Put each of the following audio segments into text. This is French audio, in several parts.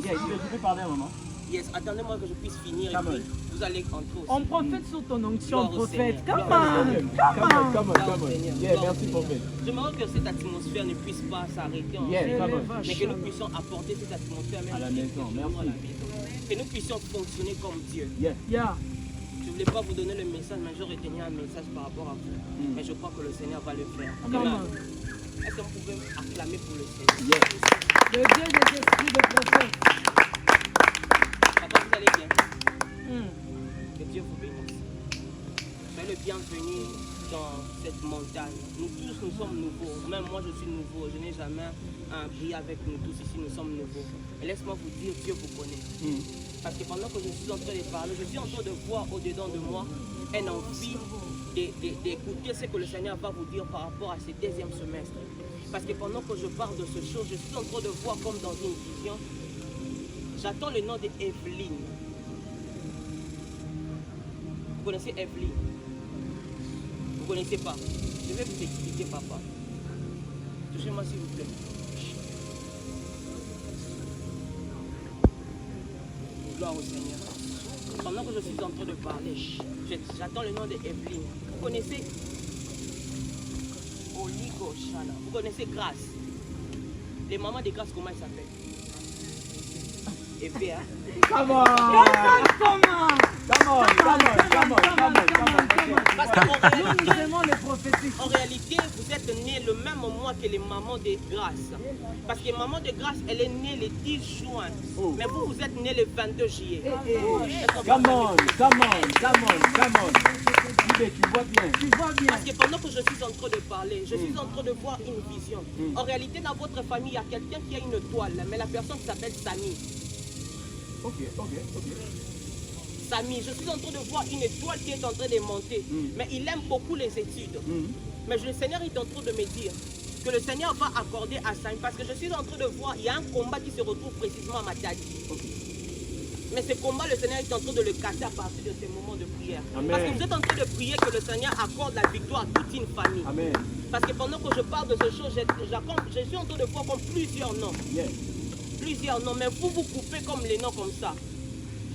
Yeah, tu peux parler à maman. Yes, attendez-moi que je puisse finir et puis vous allez entrer aussi. On prophète sur ton onction, Gloire au prophète. Seigneur. Come on. Yeah, merci prophète. J'aimerais que cette atmosphère ne puisse pas s'arrêter en Yeah, fait, come on. mais que nous puissions apporter cette atmosphère même À la maison, merci. Que nous puissions fonctionner comme Dieu. Yeah. Yeah. Je ne voulais pas vous donner le message, mais je retenais un message par rapport à vous. Mais je crois que le Seigneur va le faire. Come on. Est-ce que vous pouvez acclamer pour le Seigneur? Yeah. Le Dieu des esprits de prophète. Papa, vous allez bien? Que Dieu vous bénisse. Soyez le bienvenu dans cette montagne. Nous tous, nous sommes nouveaux. Même moi, je suis nouveau. Je n'ai jamais brillé avec nous tous ici. Nous sommes nouveaux. Et laisse-moi vous dire, Dieu vous connaît. Parce que pendant que je suis en train de parler, je suis en train de voir au-dedans de moi une envie d'écouter ce que le Seigneur va vous dire par rapport à ce deuxième semestre. Parce que pendant que je parle de ce chose, je suis en train de voir comme dans une vision. J'attends le nom d'Evelyne. Vous connaissez Evelyne? Vous ne connaissez pas? Je vais vous expliquer, papa. Touchez-moi s'il vous plaît. Gloire au Seigneur. Pendant que je suis en train de parler, j'attends le nom d'Evelyne. Vous connaissez Oligo Shana? Vous connaissez Grâce? Les mamans de Grâce, comment elles s'appellent? Épée, hein? Come on. Parce En réalité, vous êtes nés le même mois que les mamans de Grâce. Parce que maman de Grâce, elle est née le 10 juin. Mais vous, vous êtes nés le 22 juillet. Come on. Tu vois bien. Parce que pendant que je suis en train de parler, je suis en train de voir une vision. En réalité, dans votre famille, il y a quelqu'un qui a une toile, mais la personne s'appelle Samy. Ok. Samy, je suis en train de voir une étoile qui est en train de monter. Mais il aime beaucoup les études. Mais le Seigneur est en train de me dire que le Seigneur va accorder à Samy. Parce que je suis en train de voir, il y a un combat qui se retrouve précisément à Matadi. Mais ce combat, le Seigneur est en train de le casser à partir de ces moments de prière. Amen. Parce que vous êtes en train de prier que le Seigneur accorde la victoire à toute une famille. Amen. Parce que pendant que je parle de ces choses, je suis en train de voir comme plusieurs noms. Yeah. Plusieurs noms, mais vous coupez comme les noms comme ça.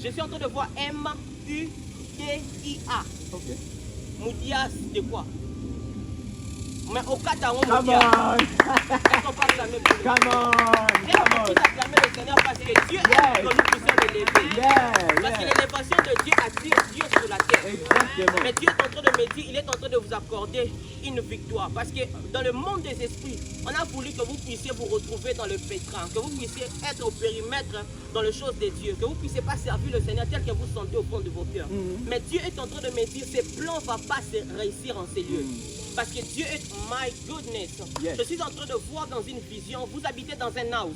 Je suis en train de voir M-U-D-I-A. Ok. Moudias, de quoi? Mais au Qatar, on Come Moudias. on. Est-ce qu'on peut acclamer pour lui? Come on. Et on peut tous acclamer le Seigneur parce que Dieu aime que nous puissions l'élever. Parce que l'élévation de Dieu attire Dieu sur la terre. Exactement. Mais Dieu est en train de me dire, il est en train de vous accorder une victoire. Parce que dans le monde des esprits, on a voulu que vous puissiez vous retrouver dans le pétrin, que vous puissiez être au périmètre dans les choses de Dieu, que vous ne puissiez pas servir le Seigneur tel que vous sentez au fond de vos cœurs. Mais Dieu est en train de me dire, ces plans ne vont pas se réussir en ces lieux. Parce que Dieu est my goodness. Yes. Je suis en train de voir dans une vision, vous habitez dans un house.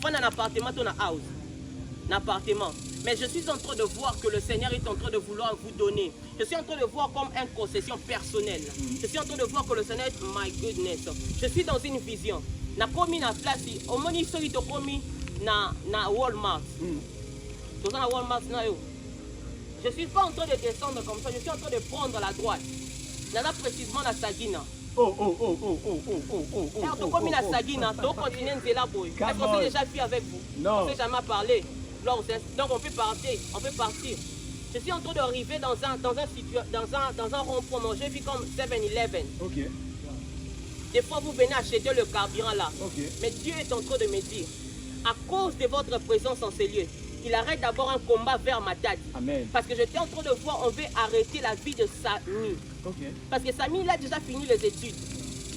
Vous avez un appartement, tu as un house. Un appartement. Mais je suis en train de voir que le Seigneur est en train de vouloir vous donner. Je suis en train de voir comme une concession personnelle. Je suis en train de voir que le Seigneur est my goodness. Je suis dans une vision. Na komi na place, au moins il to komi na Walmart. Dans un Walmart na yo. Je suis pas en train de descendre comme ça, je suis en train de prendre la droite. Là précisément la Sagina. Oh. Comme la Sagina, donc continuez là boy. Est-ce qu'on s'est déjà vu avec vous? Non. On ne s'est jamais parlé. Donc on peut partir. Je suis en train d'arriver dans un rond-point. J'ai vu comme 7-Eleven. Ok. Des fois vous venez acheter le carburant là. Ok. Mais Dieu est en train de me dire, à cause de votre présence en ces lieux, il arrête d'abord un combat vers Matadi. Amen. Parce que j'étais en train de voir, on veut arrêter la vie de Samy. Ok. Parce que Samy, il a déjà fini les études.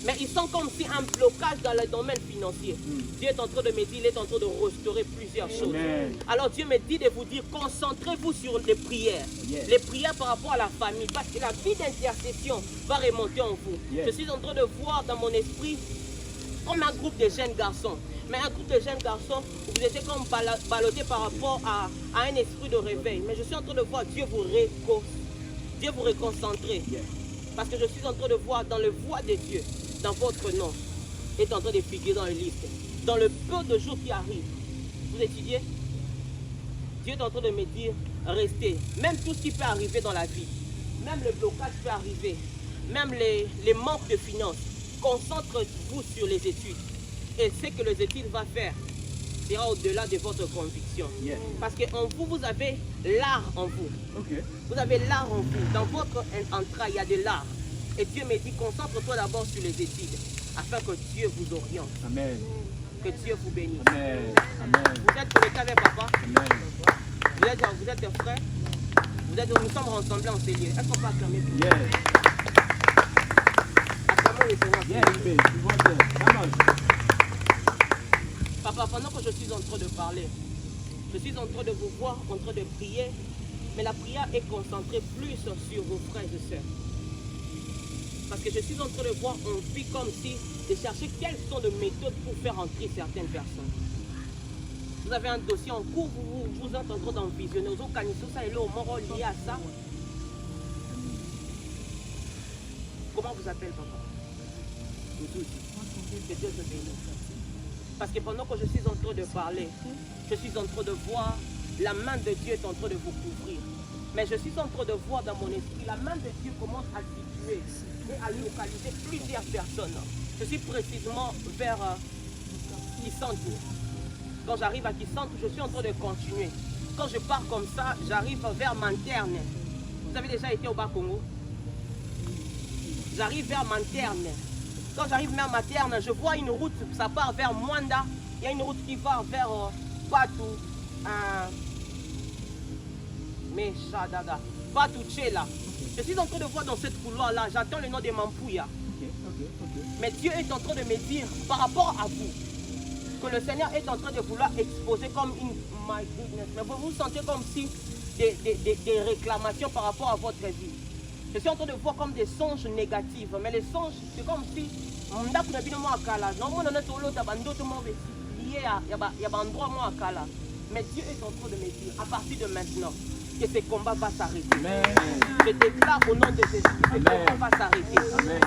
Mais ils sont comme si un blocage dans le domaine financier. Dieu est en train de me dire, il est en train de restaurer plusieurs choses. Amen. Alors Dieu me dit de vous dire, concentrez-vous sur les prières. Yes. Les prières par rapport à la famille. Parce que la vie d'intercession va remonter en vous. Yes. Je suis en train de voir dans mon esprit comme un groupe de jeunes garçons. Mais un groupe de jeunes garçons, vous étiez comme ballottés par rapport à un esprit de réveil. Mais je suis en train de voir Dieu vous réconcentrer. Yes. Parce que je suis en train de voir dans le voie de Dieu, dans votre nom, est en train de figurer dans le livre. Dans le peu de jours qui arrivent, vous étudiez, Dieu est en train de me dire, restez. Même tout ce qui peut arriver dans la vie, même le blocage peut arriver, même les manques de finances, concentrez-vous sur les études. Et ce que les études vont faire, sera au-delà de votre conviction. Yes. Parce qu'en vous, vous avez l'art en vous. Ok. Vous avez l'art en vous. Dans votre entraille, il y a de l'art. Et Dieu me dit, concentre-toi d'abord sur les études, afin que Dieu vous oriente. Amen. Que Dieu vous bénisse. Amen. Amen. Vous êtes connectés avec papa. Amen. Vous êtes frères. Nous sommes rassemblés en ces lieux. Est-ce qu'on peut acclamer pour Yes. Acclamons le Seigneur. Yes, babe. You want that? Come on. Papa, pendant que je suis en train de parler, je suis en train de vous voir, en train de prier, mais la prière est concentrée plus sur vos frères et sœurs. Parce que je suis en train de voir en vie comme si, de chercher quelles sont les méthodes pour faire entrer certaines personnes. Vous avez un dossier en cours, vous êtes en train d'envisionner, vous organisez ça et là, au moment lié à ça. Comment vous appelez, papa? Que Dieu te bénisse. Parce que pendant que je suis en train de parler, je suis en train de voir la main de Dieu est en train de vous couvrir. Mais je suis en train de voir dans mon esprit, la main de Dieu commence à situer et à localiser plusieurs personnes. Je suis précisément vers Kisantu. Quand j'arrive à Kisantu, je suis en train de continuer. Quand je pars comme ça, j'arrive vers Manterne. Vous avez déjà été au Bas-Congo? J'arrive vers Manterne. Quand j'arrive vers Manterne, je vois une route, ça part vers Mwanda. Il y a une route qui va vers Patou. Patou Tchela. Je suis en train de voir dans cette couloir-là, j'attends le nom de Mampouya. Mais Dieu est en train de me dire, par rapport à vous, que le Seigneur est en train de vouloir exposer comme une... My goodness. Mais vous vous sentez comme si des réclamations par rapport à votre vie. Je suis en train de voir comme des songes négatifs. Mais les songes, c'est comme si... Mais Dieu est en train de me dire, à partir de maintenant, que ce combat va s'arrêter. Je déclare au nom de Jésus que ce combat va s'arrêter.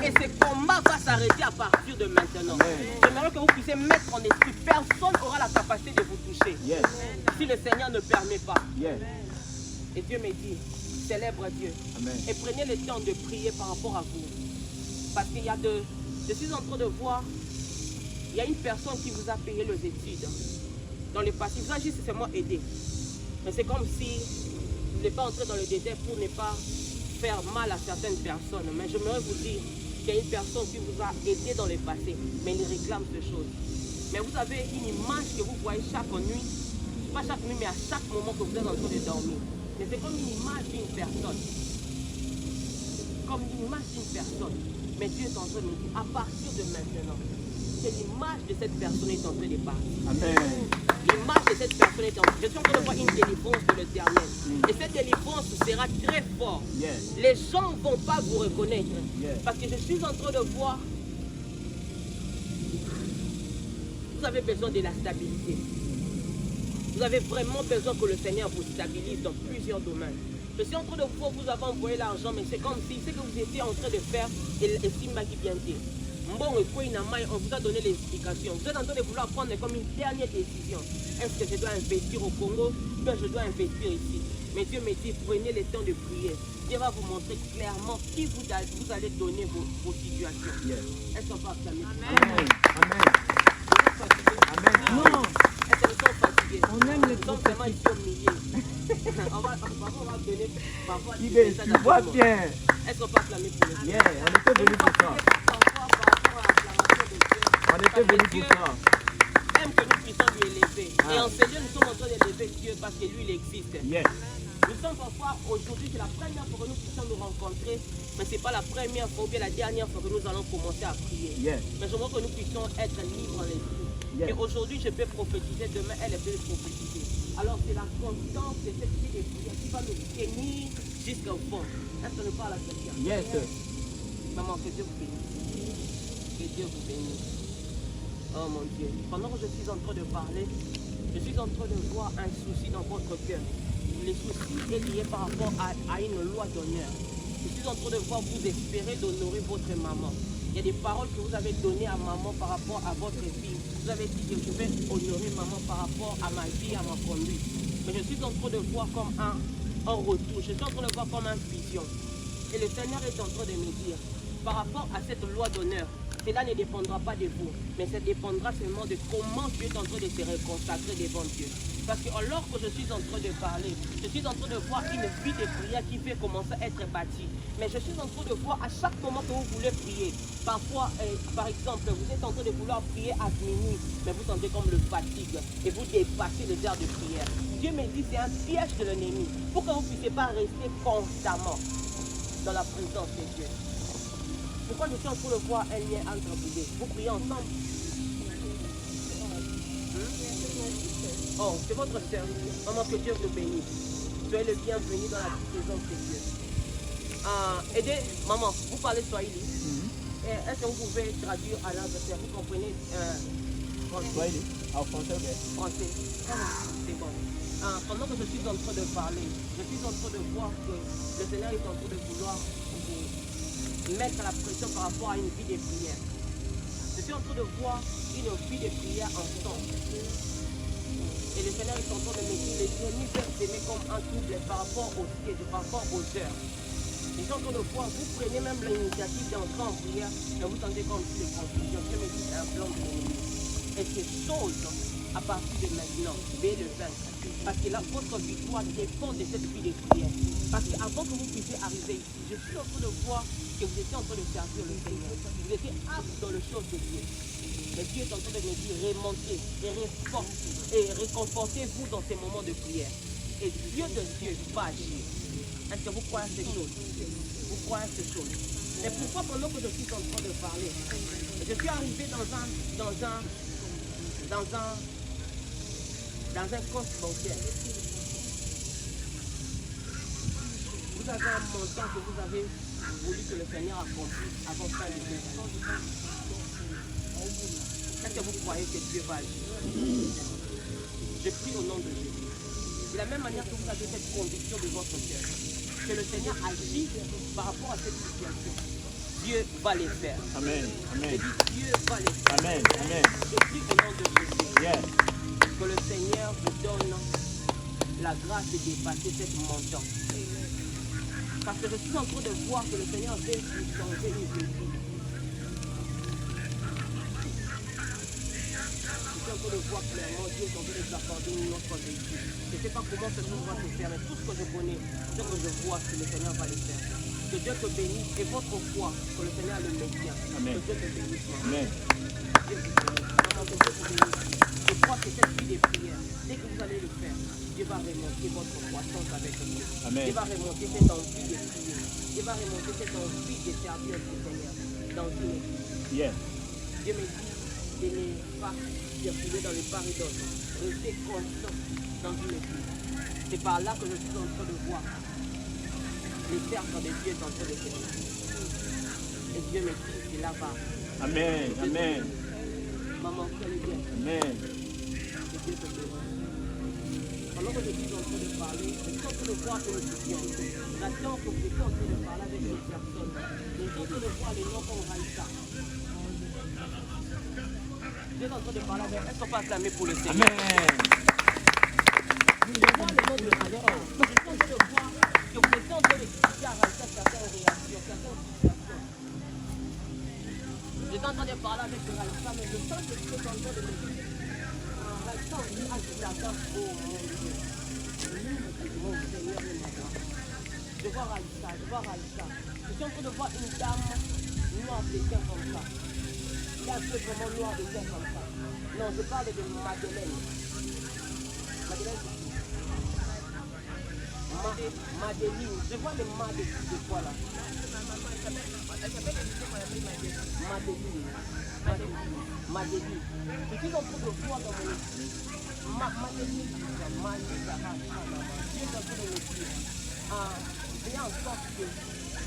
Et ce combat va s'arrêter à partir de maintenant. J'aimerais que vous puissiez mettre en esprit, personne n'aura la capacité de vous toucher. Yes. Si le Seigneur ne permet pas. Yes. Et Dieu me dit, célèbre Dieu. Amen. Et prenez le temps de prier par rapport à vous. Parce qu'il y a de... Je suis en train de voir, il y a une personne qui vous a payé les études. Dans le passé, vous avez juste seulement aidé. Mais c'est comme si vous n'êtes pas entré dans le détail pour ne pas faire mal à certaines personnes. Mais j'aimerais vous dire qu'il y a une personne qui vous a aidé dans le passé, mais il réclame ces choses. Mais vous avez une image que vous voyez chaque nuit, pas chaque nuit, mais à chaque moment que vous êtes en train de dormir. Mais c'est comme une image d'une personne. Comme une image d'une personne. Mais Dieu est en train de me dire, à partir de maintenant, que l'image de cette personne est en train de partir. Amen. L'image de cette personne est en train de... Je suis en train de voir une délivrance de l'Éternel. Et cette délivrance sera très forte. Yes. Les gens ne vont pas vous reconnaître. Yes. Parce que je suis en train de voir... Vous avez besoin de la stabilité. Vous avez vraiment besoin que le Seigneur vous stabilise dans plusieurs domaines. Je suis en train de voir, vous avez envoyé l'argent, mais c'est comme si ce que vous étiez en train de faire, et Simba qui vient dire. On vous a donné l'explication. Vous êtes en train de vouloir prendre comme une dernière décision. Est-ce que je dois investir au Congo ou bien je dois investir ici? Mais Dieu me dit, prenez le temps de prier. Dieu va vous montrer clairement qui vous allez donner vos situations. Yes. Est-ce qu'on peut acclamer? Amen. Amen. Amen. Non, Est-ce que nous sommes fatigués? on aime les Nous sommes vraiment ici au milieu. on va donner parfois... Ibé, tu vois bien. Est-ce qu'on peut acclamer pour le Dieu? Yeah, on était venu pour ça. On était venu pour ça. Aime que nous puissions lui élever. Et en ce lieu, nous sommes en train d'élever Dieu parce que lui, il existe. Yes. Nous sommes parfois, aujourd'hui, c'est la première fois que nous puissions nous rencontrer, mais ce n'est pas la première fois ou bien la dernière fois que nous allons commencer à prier. Yes. Mais je veux que nous puissions être libres en l'esprit. Yes. Et aujourd'hui, je peux prophétiser, demain, elle peut prophétiser. Alors, c'est la constance de cette vie de prière qui va nous tenir jusqu'au fond. Est-ce que nous parlons à quelqu'un? Yes, sir. Maman, que Dieu vous bénisse. Que Dieu vous bénisse. Oh mon Dieu. Pendant que je suis en train de parler, je suis en train de voir un souci dans votre cœur. Le souci est lié par rapport à une loi d'honneur. Je suis en train de voir vous espérer d'honorer votre maman. Il y a des paroles que vous avez données à maman par rapport à votre vie. Vous avez dit que je vais honorer maman par rapport à ma vie, à ma conduite. Mais je suis en train de voir comme un retour. Je suis en train de voir comme une vision. Et le Seigneur est en train de me dire, par rapport à cette loi d'honneur, cela ne dépendra pas de vous, mais ça dépendra seulement de comment Dieu est en train de se reconsacrer devant Dieu. Parce que alors que je suis en train de parler, je suis en train de voir une vie de prière qui fait commencer à être bâtie. Mais je suis en train de voir à chaque moment que vous voulez prier. Parfois, par exemple, vous êtes en train de vouloir prier à minuit, mais vous sentez comme le fatigue et vous dépassez les heures de prière. Dieu me dit c'est un piège de l'ennemi pour que vous ne puissiez pas rester constamment dans la présence de Dieu. Pourquoi je suis en train de voir un lien entre vous? Vous priez ensemble. Oh, c'est votre soeur. Maman, que Dieu vous bénisse. Soyez le bienvenu dans la présence de Dieu. Aidez, maman, vous parlez Swahili. Est-ce que vous pouvez traduire à langue? Vous comprenez Swahili? En français, ok. Français. C'est bon. Pendant que je suis en train de parler, je suis en train de voir que le Seigneur est en train de vouloir vous mettre la pression par rapport à une vie de prière. Je suis en train de voir une vie de prière ensemble. Et le Seigneur est en train de me dire, l'ennemi peut s'aimer comme un trouble par rapport au siège, par rapport aux heures. Je suis en train de voir, vous prenez même l'initiative d'entrer en prière, et vous sentez comme si les confusions. Je me dis, c'est un plan de l'ennemi. Et ces choses, à partir de maintenant, veuillez le vaincre. Parce que là, votre victoire dépend de cette vie de prière. Parce qu'avant que vous puissiez arriver ici, je suis en train de voir que vous étiez en train de servir le Seigneur. Vous étiez apte dans les choses de Dieu. Mais Dieu est en train de me dire, remontez et réconfortez-vous dans ces moments de prière. Et Dieu de Dieu va agir. Est-ce que vous croyez à ces choses? Vous croyez à ces choses? Mais pourquoi pendant que je suis en train de parler, je suis arrivé dans un compte bancaire. Vous avez un montant que vous avez voulu que le Seigneur accomplisse avant fin de l'année. Est-ce que vous croyez que Dieu va agir? Je prie au nom de Jésus. De la même manière que vous avez cette conviction de votre cœur, que le Seigneur agit par rapport à cette situation, Dieu va les faire. Amen. Amen. Je dis Dieu va les faire. Amen. Amen. Je prie au nom de Jésus. Yes. Que le Seigneur vous donne la grâce de dépasser cette montant. Parce que je suis en train de voir que le Seigneur veut vous changer une vie. Je suis en train de voir clairement Dieu est en train de vous accorder une autre véhicule. Je ne sais pas comment ce jour va se faire, mais tout ce que je connais, ce que je vois, que le Seigneur va le faire. Que Dieu te bénisse et votre foi, que le Seigneur le maintient. Amen. Que Dieu te bénisse. Amen. Dieu vous bénisse. Maman, que Dieu vous bénisse. Je crois que cette vie de prière, dès que vous allez le faire, Dieu va remonter votre croissance avec vous. Amen. Dieu va remonter cette envie de prier. Dieu va remonter cette envie de servir le Seigneur dans une église. Yes. Dieu me dit de ne pas circuler dans les part et d'autres. Restez constant dans une église. C'est par là que je suis en train de voir les cercles de Dieu sont en train de se faire. Et Dieu me dit que là va. Amen. Amen. Maman, quel bien. Amen. Que Dieu te bénisse. Pendant que je suis en train de parler, je suis en train de voir que je suis en train. J'attends que vous étiez en train de parler avec les personnes. Je suis en train de voir les noms comme Raïssa. Je suis en train de parler avec elles. Elles ne sont pas acclamées pour le Seigneur. Amen. Je vois les noms de Raïssa. Je suis en train de voir que vous étiez en train de discuter à Raïssa certaines réactions, certaines situations. Je suis en train de parler avec Raïssa, mais je sens que tu es en train de me dire. Raïssa, on dit agitateur. Oh mon Dieu. Mon Seigneur est ma voix. Je vois Raïssa, je vois Raïssa. Je suis en train de voir une dame noire d'équerre comme ça. Il y a un peu vraiment noir d'équerre comme ça. Non, je parle de Madeleine. Madeleine, Madeleine. Je vois les mains de quoi là? Madeline. Je suis en train de voir dans mon esprit. Madeline. Dieu est en train de me dire. Faites en sorte que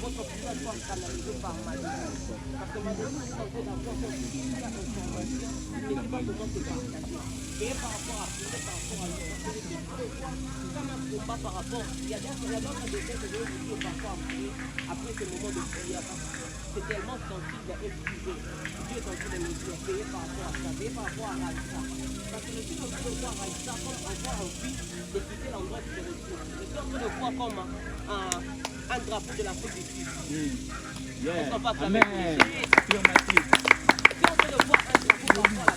votre prière soit canalisée par Madeline. Parce que Madeline est en train d'avoir son fils à information. Il n'est pas comment se partager. Et par rapport à lui, par rapport à lui. Parce que je suis en train de voir comme un combat par rapport. Il y a d'autres détails que je vais vous dire parfois après ce moment de prière. C'est tellement sensible et épuisé. Dieu est en train de me dire, veillez par rapport à ça, veillez par rapport à Raïssa. Parce que je suis en train de voir Raïssa comme encore envie de quitter l'endroit de ses ressources. Je suis en train de voir comme un drapeau de l'Afrique du Sud. Yes. On s'en passe Amen. avec lui. Affirmatif. de voir un drapeau parfois là.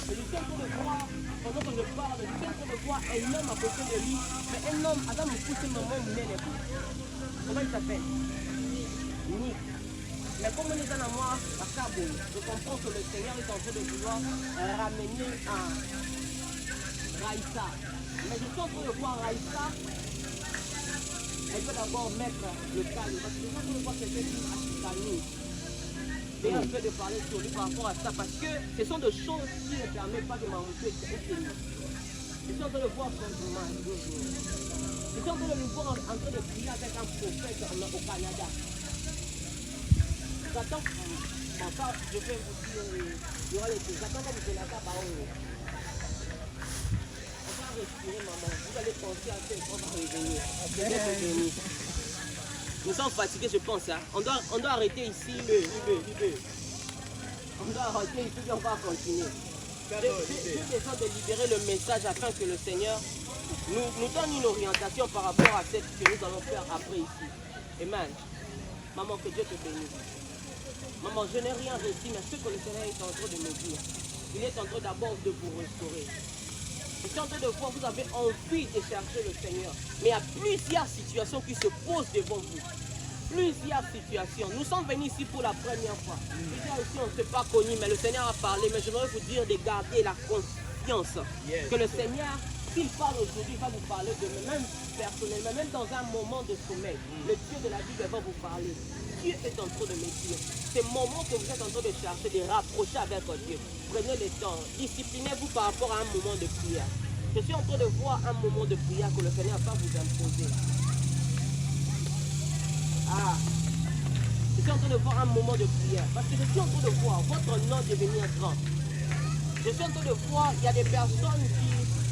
Je suis en train de voir, pendant que je parle, je suis en train de voir un homme à côté de lui. Mais un homme, Adam me pousse maman, comment il s'appelle? Nick. Mais comme on est dans la moi, à Cabo, je comprends que le Seigneur est en train de vouloir ramener à Raïssa. Mais je suis en train de voir Raïssa. Elle peut d'abord mettre le calme. Parce que je suis en train de voir quelqu'un qui a calmé. Et un peu de parler sur lui par rapport à ça. Parce que ce sont des choses qui ne permettent pas de m'avancer. Je suis en train de voir son dommage. Je suis en train de le voir en train de prier avec un prophète au Canada. J'attends, enfin, je vais vous dire, il y aura les choses. J'attends comme Jonathan Baon. On va respirer, maman. Vous allez penser à ce qu'on va revenir. Nous sommes fatigués, je pense. Hein. On doit arrêter ici. On doit arrêter ici et on va continuer. J'ai besoin de libérer le message afin que le Seigneur nous donne une orientation par rapport à ce que nous allons faire après ici. Amen. Maman, que Dieu te bénisse. Maman, je n'ai rien reçu, mais ce que le Seigneur est en train de me dire, il est en train d'abord de vous restaurer. Je suis en train de voir, vous avez envie de chercher le Seigneur. Mais il y a plusieurs situations qui se posent devant vous. Plusieurs situations. Nous sommes venus ici pour la première fois. Déjà ici, on ne s'est pas connus, mais le Seigneur a parlé. Mais je voudrais vous dire de garder la confiance. Que le Seigneur, s'il parle aujourd'hui, va vous parler demain, même personnellement, même dans un moment de sommeil. Le Dieu de la Bible va vous parler. Dieu est en train de me dire, ces moments que vous êtes en train de chercher, de rapprocher avec Dieu, prenez le temps, disciplinez-vous par rapport à un moment de prière. Je suis en train de voir un moment de prière que le Seigneur va vous imposer. Je suis en train de voir un moment de prière, parce que je suis en train de voir votre nom devenir grand. Je suis en train de voir, il y a des personnes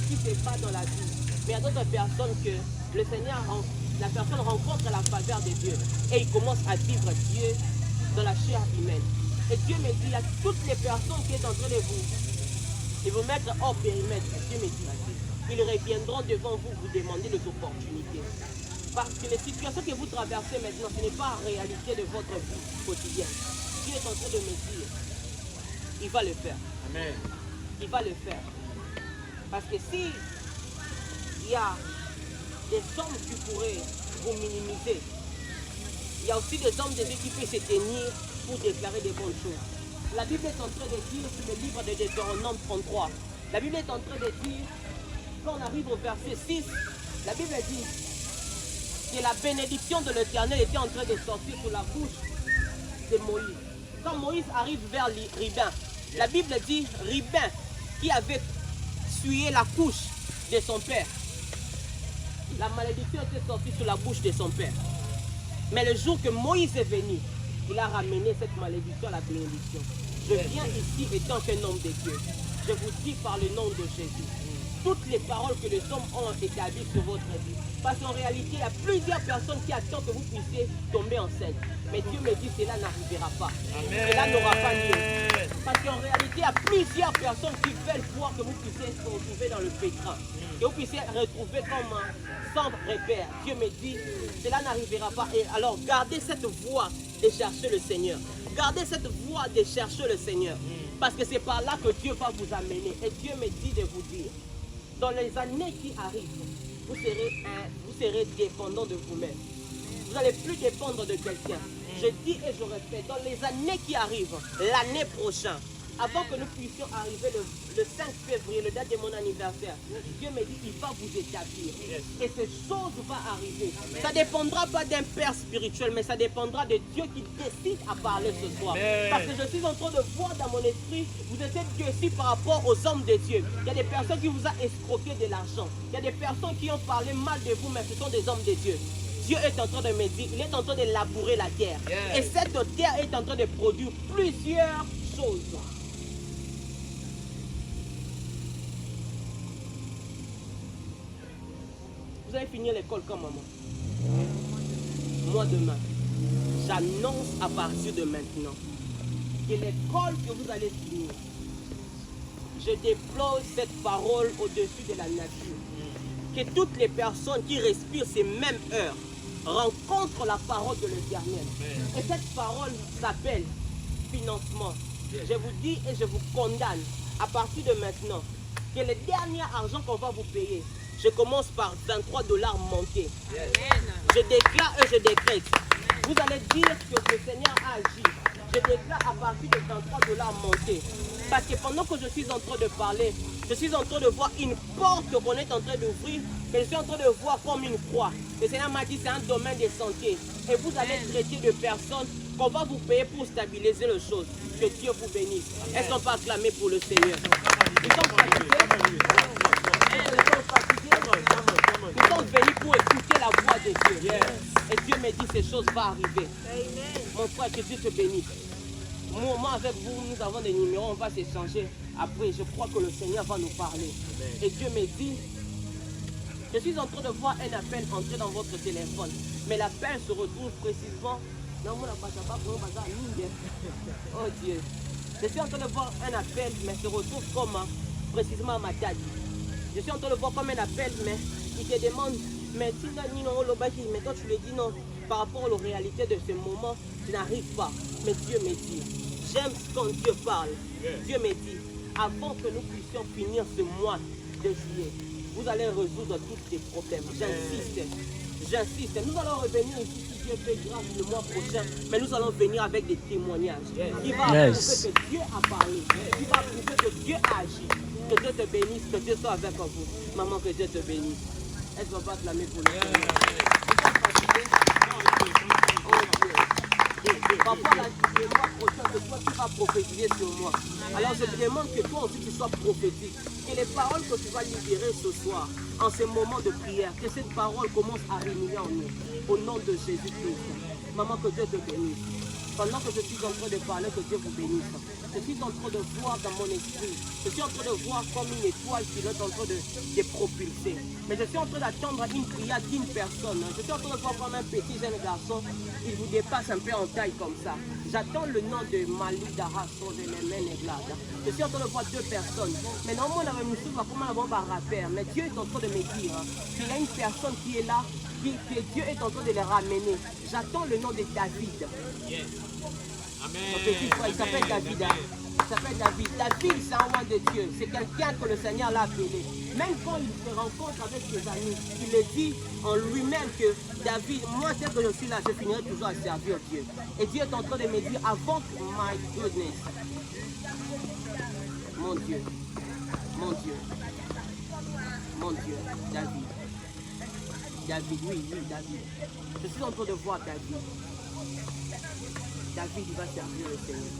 qui se battent dans la vie, mais il y a d'autres personnes que le Seigneur rencontre. La personne rencontre la faveur de Dieu et il commence à vivre Dieu dans la chair humaine. Et Dieu me dit, il y a toutes les personnes qui sont en train de vous mettre hors périmètre. Dieu me dit, ils reviendront devant vous, vous demander des opportunités. Parce que les situations que vous traversez maintenant, ce n'est pas la réalité de votre vie quotidienne. Dieu est en train de me dire, il va le faire. Amen. Il va le faire. Parce que si il y a des hommes qui pourraient vous minimiser. Il y a aussi des hommes de Dieu qui peuvent se tenir pour déclarer des bonnes choses. La Bible est en train de dire, sur le livre de Deutéronome 33, la Bible est en train de dire, quand on arrive au verset 6, la Bible dit que la bénédiction de l'Éternel était en train de sortir sur la bouche de Moïse. Quand Moïse arrive vers Ribin, la Bible dit Ribin qui avait essuyé la couche de son père. La malédiction était sortie sur la bouche de son père. Mais le jour que Moïse est venu, il a ramené cette malédiction à la bénédiction. Je viens ici étant qu'un homme de Dieu. Je vous dis par le nom de Jésus, toutes les paroles que les hommes ont établies sur votre vie. Parce qu'en réalité, il y a plusieurs personnes qui attendent que vous puissiez tomber enceinte. Mais Dieu me dit que cela n'arrivera pas. Cela n'aura pas lieu. Parce qu'en réalité, il y a plusieurs personnes qui veulent voir que vous puissiez se retrouver dans le pétrin. Que vous puissiez retrouver comme sans repère. Dieu me dit, cela n'arrivera pas. Et alors, gardez cette voie de chercher le Seigneur. Gardez cette voie de chercher le Seigneur. Parce que c'est par là que Dieu va vous amener. Et Dieu me dit de vous dire, dans les années qui arrivent, vous serez dépendant de vous-même. Vous n'allez plus dépendre de quelqu'un. Je dis et je répète, dans les années qui arrivent, l'année prochaine, avant que nous puissions arriver le 5 février, le date de mon anniversaire, Dieu me dit qu'il va vous établir. Et ces choses vont arriver. Ça ne dépendra pas d'un père spirituel, mais ça dépendra de Dieu qui décide à parler ce soir. Parce que je suis en train de voir dans mon esprit, vous êtes déçus par rapport aux hommes de Dieu. Il y a des personnes qui vous ont escroqué de l'argent. Il y a des personnes qui ont parlé mal de vous, mais ce sont des hommes de Dieu. Dieu est en train de me dire, il est en train de labourer la terre. Et cette terre est en train de produire plusieurs choses. Vous allez finir l'école quand, maman? Moi, demain, j'annonce à partir de maintenant que l'école que vous allez finir, je déploie cette parole au-dessus de la nature. Que toutes les personnes qui respirent ces mêmes heures rencontrent la parole de l'Éternel. Et cette parole s'appelle financement. Je vous dis et je vous condamne à partir de maintenant que le dernier argent qu'on va vous payer, je commence par 23 $ manqués. Je déclare et je décrète. Vous allez dire que le Seigneur a agi. Je déclare à partir de 23 $ manqués. Parce que pendant que je suis en train de parler, je suis en train de voir une porte qu'on est en train d'ouvrir, que je suis en train de voir comme une croix. Le Seigneur m'a dit c'est un domaine de santé. Et vous allez traiter de personnes qu'on va vous payer pour stabiliser les choses. Que Dieu vous bénisse. Est-ce qu'on peut acclamer pour le Seigneur? Nous sommes fatigués. Nous sommes venus pour écouter la voix de Dieu. Et Dieu me dit ces choses vont arriver. Mon frère, que Dieu te bénisse. Moi avec vous, nous avons des numéros, on va s'échanger. Après, je crois que le Seigneur va nous parler. Et Dieu me dit, je suis en train de voir un appel entrer dans votre téléphone. Mais l'appel se retrouve précisément. Non, moi, oh Dieu. Je suis en train de voir un appel, mais se retrouve comme précisément à ma tête. Je suis en train de voir comme un appel, mais il te demande, mais si mais toi tu lui dis non, par rapport aux réalités de ce moment, tu n'arrives pas. Mais Dieu me dit, j'aime quand Dieu parle. Dieu me dit, avant que nous puissions finir ce mois de juillet, vous allez résoudre tous ces problèmes. J'insiste. Nous allons revenir ici si Dieu fait grâce le mois prochain, mais nous allons venir avec des témoignages. Qui va prouver que Dieu a parlé, qui va prouver que Dieu a agi. Que Dieu te bénisse, que Dieu soit avec vous. Maman, que Dieu te bénisse. Est-ce qu'on va acclamer pour le Seigneur? Parfois, le mois prochain, c'est toi qui vas prophétiser sur moi. Alors, je te demande que toi aussi tu sois prophétique. Que les paroles que tu vas libérer ce soir, en ce moment de prière, que cette parole commence à réunir en nous. Au nom de Jésus-Christ. Maman, que Dieu te bénisse. Pendant que je suis en train de parler, que Dieu vous bénisse. Je suis en train de voir dans mon esprit. Je suis en train de voir comme une étoile qui est en train de propulser. Mais je suis en train d'attendre une prière d'une personne. Je suis en train de voir comme un petit jeune garçon. Il vous dépasse un peu en taille comme ça. J'attends le nom de Mali Darasso de Nemen et Glad. Je suis en train de voir deux personnes. Mais normalement, on avait une chose comment on va rappel. Mais Dieu est en train de me dire qu'il y a une personne qui est là, que Dieu est en train de les ramener. J'attends le nom de David. Son petit frère, il s'appelle David. Il s'appelle David. David, c'est un roi de Dieu. C'est quelqu'un que le Seigneur l'a appelé. Même quand il se rencontre avec ses amis, il le dit en lui-même que David, moi, tel que je suis là, je finirai toujours à servir Dieu. Et Dieu est en train de me dire, avant que my goodness, mon Dieu, David. David, oui, David. Je suis en train de voir David. David, il va servir le Seigneur.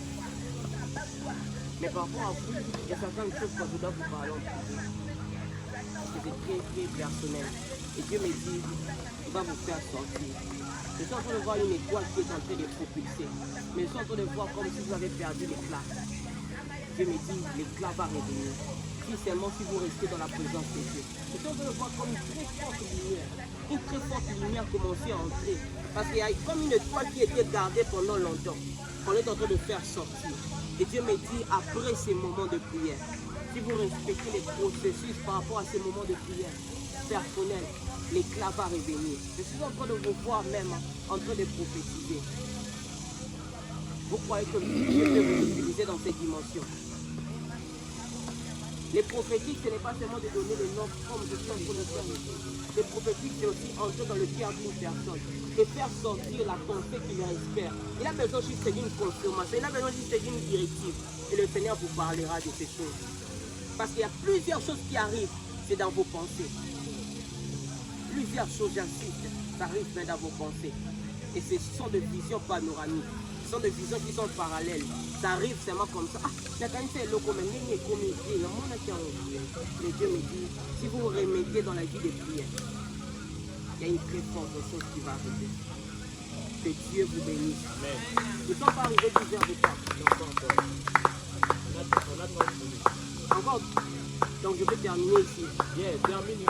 Mais par rapport à vous, il y a certaines choses que je dois vous parler en privé. C'est très, très personnel. Et Dieu me dit, il va vous faire sortir. Je suis en train de voir une étoile qui est en train de propulser. Mais je suis en train de voir comme si vous avez perdu l'éclat. Dieu me dit, l'éclat va revenir. Si seulement si vous restez dans la présence de Dieu. Je suis en train de voir comme une très forte lumière commencer à entrer. Parce qu'il y a comme une étoile qui était gardée pendant longtemps, qu'on est en train de faire sortir. Et Dieu me dit, après ces moments de prière, si vous respectez les processus par rapport à ces moments de prière personnels, l'éclat va revenir. Je suis en train de vous voir même en train de prophétiser. Vous croyez que Dieu peut vous utiliser dans cette dimension? Les prophétiques, ce n'est pas seulement de donner le nom comme je suis en train de faire ici. Les prophétiques, c'est aussi entrer dans le cœur d'une personne et faire sortir la pensée qu'il espère. Il a besoin juste d'une confirmation, il a besoin juste d'une directive. Et le Seigneur vous parlera de ces choses. Parce qu'il y a plusieurs choses qui arrivent, c'est dans vos pensées. Plusieurs choses, j'insiste, ça arrive même dans vos pensées. Et ce sont des visions panoramiques. Ce sont des visions qui sont parallèles. Ça arrive seulement comme ça. Mais Dieu me dit, si vous vous remettez dans la vie des prières, il y a une très forte chose qui va arriver. Que Dieu vous bénisse. Nous ne sommes pas arrivés 10 heures de temps. Encore. Donc je vais terminer ici. Termine.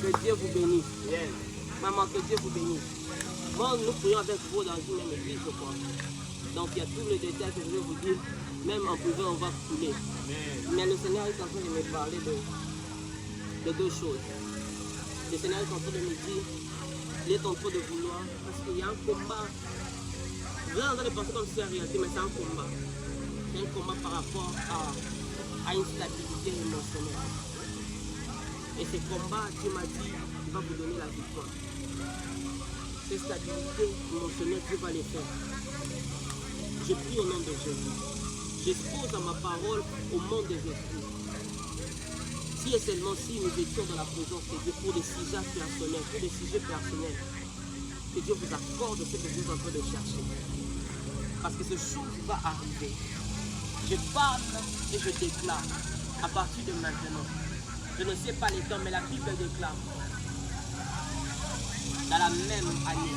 Que Dieu vous bénisse. Maman, que Dieu vous bénisse. Bon, nous prions avec vous dans une même église, je crois. Donc il y a tous les détails que je vais vous dire. Même en privé, on va couler. Mais le Seigneur est en train de me parler de deux choses. Le Seigneur est en train de me dire, il est en train de vouloir, parce qu'il y a un combat Vous êtes en train de penser comme si c'est la réalité, mais c'est un combat. C'est un combat par rapport à une stabilité émotionnelle. Et ce combat, Dieu m'a dit, il va vous donner la victoire. Cette stabilité émotionnelle, Dieu va les faire. Je prie au nom de Jésus. J'expose à ma parole au monde des esprits. Si et seulement si nous étions dans la présence de Dieu pour des sujets personnels, pour des sujets personnels, que Dieu vous accorde ce que vous êtes en train de chercher. Parce que ce chose va arriver. Je parle et je déclare à partir de maintenant. Je ne sais pas les temps, mais la Bible déclare. Dans la même année,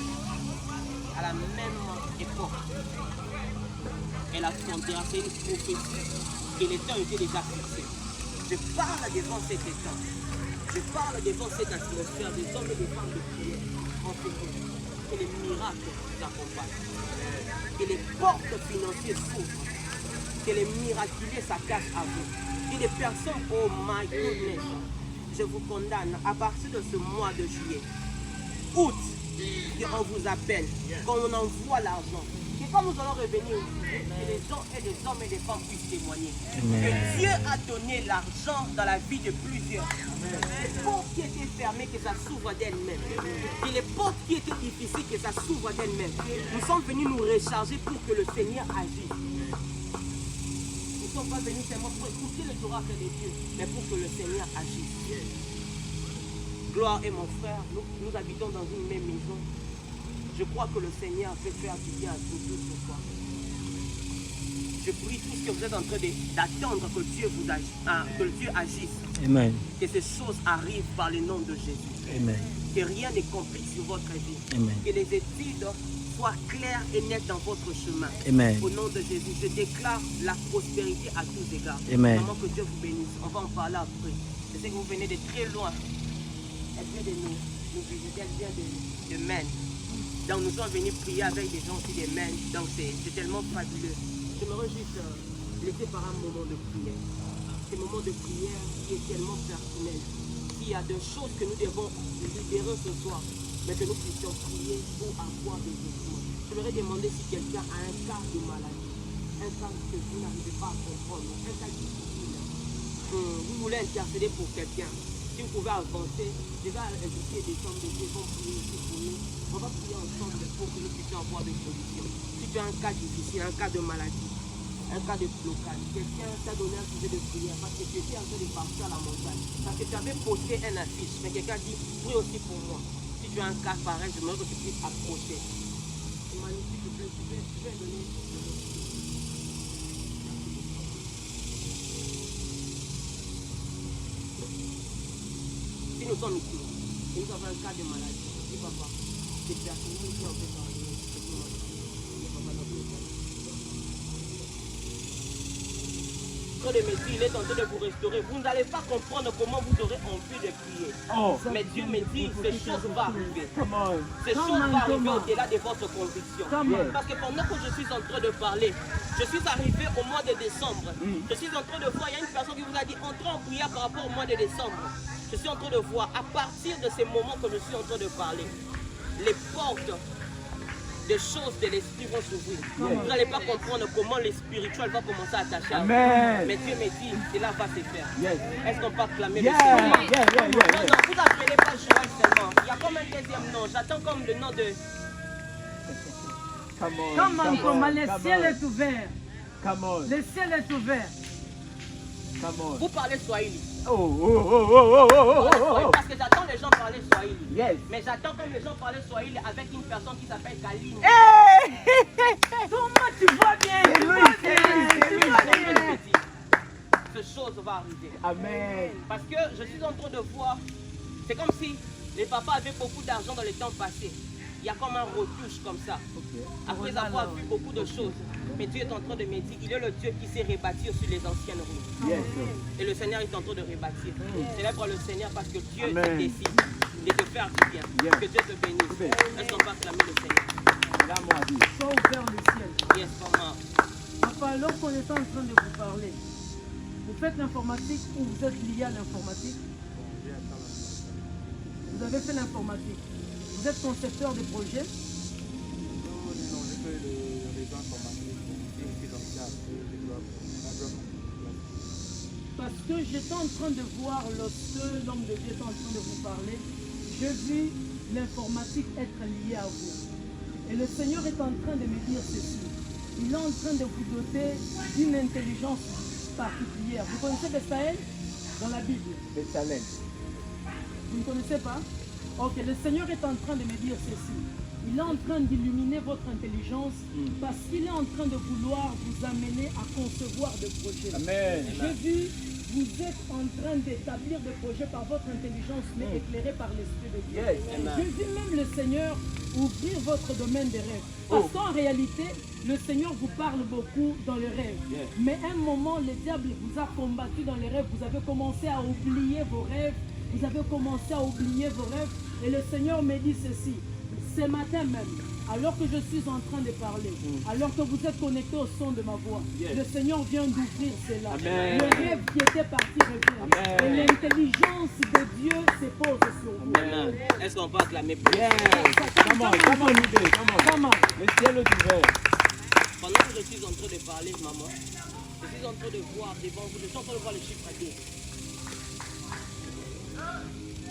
à la même époque, elle affrontera, c'est une prophétie et les temps étaient déjà fixés. Je parle devant cet état. Je parle devant cette atmosphère des hommes et des femmes de prière en février. Que les miracles vous accompagnent. Que les portes financières s'ouvrent. Que les miraculés s'attachent à vous. Que les personnes, oh my goodness, je vous condamne à partir de ce mois de juillet, août, qu'on vous appelle, qu'on envoie l'argent. Et quand nous allons revenir ici, que les gens et les hommes et les femmes puissent témoigner. Que Dieu a donné l'argent dans la vie de plusieurs. Les portes qui étaient fermées, que ça s'ouvre d'elles-mêmes. Et les portes qui étaient difficiles, que ça s'ouvre d'elles-mêmes. Nous sommes venus nous recharger pour que le Seigneur agisse. Nous ne sommes pas venus seulement pour écouter les oracles de Dieu, mais pour que le Seigneur agisse. Gloire et mon frère, nous habitons dans une même maison. Je crois que le Seigneur fait faire du bien à tous ce soir. Je prie tout ce que vous êtes en train d'attendre que Dieu vous agisse, que Dieu agisse. Amen. Que ces choses arrivent par le nom de Jésus. Amen. Que rien ne complique sur votre vie. Amen. Que les études soient claires et nettes dans votre chemin. Amen. Au nom de Jésus, je déclare la prospérité à tous égards. Amen. Vraiment que Dieu vous bénisse. On va en parler après. Je sais que vous venez de très loin. Elle vient de nous visiter, elle vient de Maine. Donc nous sommes venus prier avec des gens aussi des Maine. Donc c'est tellement fabuleux. J'aimerais juste laisser par un moment de prière. Ce moment de prière qui est tellement personnel. S'il y a des choses que nous devons libérer ce soir, mais que nous puissions prier pour avoir des guérisons. J'aimerais demander si quelqu'un a un cas de maladie, un cas que vous n'arrivez pas à comprendre, un cas difficile. Vous voulez intercéder pour quelqu'un. Si vous pouvez avancer, je vais inviter des gens de Dieu, vont prier ici pour nous. On va prier ensemble pour que nous puissions avoir des solutions. Si tu as un cas difficile, un cas de maladie, un cas de blocage, quelqu'un t'a donné un sujet de prière parce que tu étais en train de partir à la montagne, parce que tu avais posté un affiche, mais quelqu'un dit, prie aussi pour moi. Si tu as un cas pareil, je voudrais que tu puisses approcher. C'est magnifique, je vais donner. Si nous sommes ici, et nous avons un cas de maladie, dis papa, c'est personnel qui en fait parler. De Messie, il est en train de vous restaurer. Vous n'allez pas comprendre comment vous aurez envie de prier. Oh. Mais Dieu me dit, ces choses vont arriver. Come on. Ces choses vont arriver au-delà de votre conviction. Parce que pendant que je suis en train de parler, je suis arrivé au mois de décembre. Je suis en train de voir, il y a une personne qui vous a dit, entrez en prière par rapport au mois de décembre. Je suis en train de voir, à partir de ces moments que je suis en train de parler, les portes des choses de l'esprit vont s'ouvrir. Vous n'allez pas comprendre comment le spirituel va commencer à attacher à vous. Mais Dieu me dit, cela va se faire. Est-ce qu'on peut acclamer le Seigneur? Non, vous n'appelez pas Joël seulement. Il y a comme un deuxième nom. J'attends comme le nom de... Comment le ciel est ouvert. Come on. Le ciel est ouvert. Come on. Vous parlez Swahili. Oh. Parce que j'attends les gens parler Swahili. Yes. Mais j'attends comme les gens parler Swahili avec une personne qui s'appelle Kaline. Comment tu vois bien? Tu vois bien. Cette chose va arriver. Amen. Parce que je suis en train de voir, c'est comme si les papas avaient beaucoup d'argent dans le temps passé. Il y a comme un retouche comme ça. Après avoir vu beaucoup de choses. Mais Dieu est en train de me dire, il est le Dieu qui sait rebâtir sur les anciennes ruines. Yes. Et le Seigneur est en train de rebâtir. Célèbre le Seigneur parce que Dieu décide de te faire du bien. Que Dieu te bénisse. Est-ce qu'on va acclamer le Seigneur? Sois ouvert le ciel. Yes, maman. Papa, lorsqu'on est en train de vous parler, vous faites l'informatique ou vous êtes lié à l'informatique? Vous avez fait l'informatique. Vous êtes concepteur de projet? Non, je fais le lorsque j'étais en train de voir, lorsque l'homme de Dieu était en train de vous parler, j'ai vu l'informatique être liée à vous. Et le Seigneur est en train de me dire ceci. Il est en train de vous doter d'une intelligence particulière. Vous connaissez Bethsaël dans la Bible? Bethsaël. Vous ne connaissez pas? Ok, le Seigneur est en train de me dire ceci. Il est en train d'illuminer votre intelligence parce qu'il est en train de vouloir vous amener à concevoir des projets. Amen. J'ai vu, vous êtes en train d'établir des projets par votre intelligence, mais éclairés par l'Esprit de Dieu. Yes. J'ai vu même le Seigneur ouvrir votre domaine des rêves. Parce qu'en réalité, le Seigneur vous parle beaucoup dans les rêves. Yes. Mais à un moment, le diable vous a combattu dans les rêves. Vous avez commencé à oublier vos rêves. Vous avez commencé à oublier vos rêves. Et le Seigneur me dit ceci. Ce matin même, alors que je suis en train de parler, alors que vous êtes connectés au son de ma voix, le Seigneur vient d'ouvrir cela. Amen. Le rêve qui était parti revient. Amen. Et l'intelligence de Dieu se pose sur vous. Amen. Est-ce qu'on peut acclamer pour Yes. Come on, Nidé, come on. Comment? Le ciel est ouvert. Pendant que je suis en train de parler, maman, je suis en train de voir devant vous, je suis en train de voir le chiffre 2.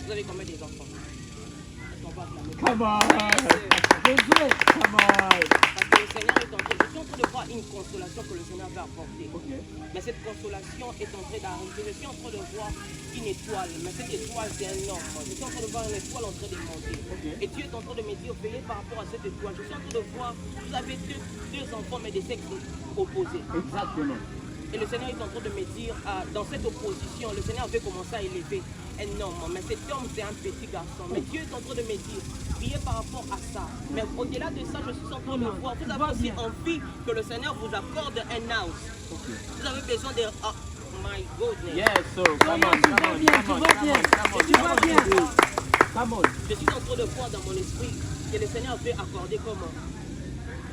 Vous avez combien d'enfants? Est-ce qu'on peut acclamer? Come on. Josué, Come on. Parce que le Seigneur est en train, je suis en train de voir une consolation que le Seigneur va apporter. Okay. Mais cette consolation est en train d'arriver. Je suis en train de voir une étoile, mais cette étoile c'est un homme. Je suis en train de voir une étoile en train de monter. Okay. Et Dieu est en train de me dire, veillez par rapport à cette étoile. Je suis en train de voir, vous avez deux enfants, mais des sexes opposés. Exactement. Et le Seigneur est en train de me dire, dans cette opposition, le Seigneur veut commencer à élever un homme. Mais cet homme, c'est un petit garçon. Mais Dieu est en train de me dire, priez par rapport à ça. Mais au-delà de ça, je suis en train de voir, vous avez aussi envie que le Seigneur vous accorde un house. Okay. Vous avez besoin de... Oh my goodness. Yes, sir. Come on, tu vas bien, tu vas bien. Tu vas bien. Come on. Je suis en train de voir dans mon esprit que le Seigneur veut accorder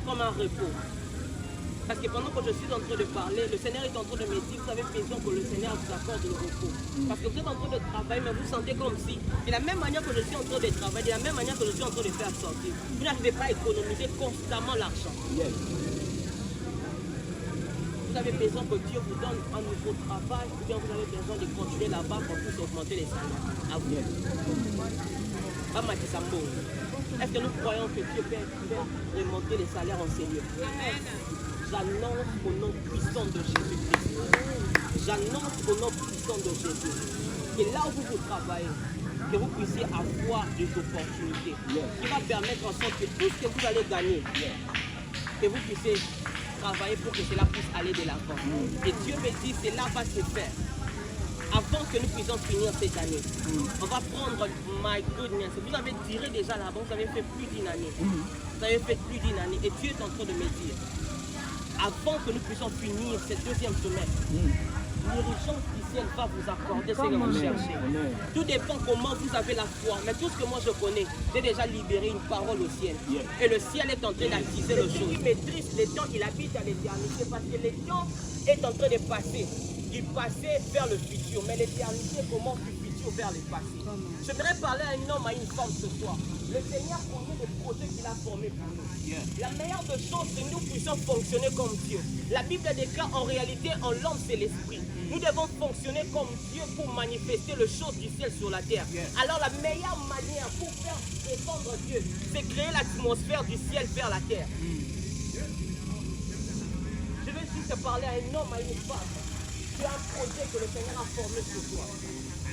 comme un repos. Parce que pendant que je suis en train de parler, le Seigneur est en train de me dire, vous avez besoin que le Seigneur vous accorde le repos. Parce que vous êtes en train de travailler, mais vous sentez comme si, de la même manière que je suis en train de travailler, de la même manière que je suis en train de faire sortir, vous n'arrivez pas à économiser constamment l'argent. Yes. Vous avez besoin que Dieu vous donne un nouveau travail, ou bien vous avez besoin de continuer là-bas pour plus augmenter les salaires. À vous. Yes. Est-ce que nous croyons que Dieu peut remonter les salaires en Seigneur? J'annonce au nom puissant de Jésus-Christ. J'annonce au nom puissant de Jésus. Que là où vous travaillez, que vous puissiez avoir des opportunités qui va permettre en sorte que tout ce que vous allez gagner, que vous puissiez travailler pour que cela puisse aller de l'avant. Et Dieu me dit, cela va se faire. Avant que nous puissions finir cette année, on va prendre, my goodness, vous avez tiré déjà là-bas, vous avez fait plus d'une année. Vous avez fait plus d'une année et Dieu est en train de me dire, avant que nous puissions finir cette deuxième semaine, l'urgence du ciel va vous accorder ce que vous cherchez. Tout dépend comment vous avez la foi, mais tout ce que moi je connais, j'ai déjà libéré une parole au ciel. Et le ciel est en train d'attiser le chose. Il maîtrise le temps, il habite à l'éternité parce que le temps est en train de passer. Du passé vers le futur, mais l'éternité commence du futur vers le passé. J'aimerais parler à un homme, à une femme ce soir. Le Seigneur connaît les projets qu'il a formés pour nous. La meilleure des choses, c'est que nous puissions fonctionner comme Dieu. La Bible déclare en réalité, en l'homme, c'est l'esprit. Nous devons fonctionner comme Dieu pour manifester les choses du ciel sur la terre. Alors la meilleure manière pour faire descendre Dieu, c'est créer l'atmosphère du ciel vers la terre. Je vais juste parler à un homme, à une femme. Tu as un projet que le Seigneur a formé sur toi.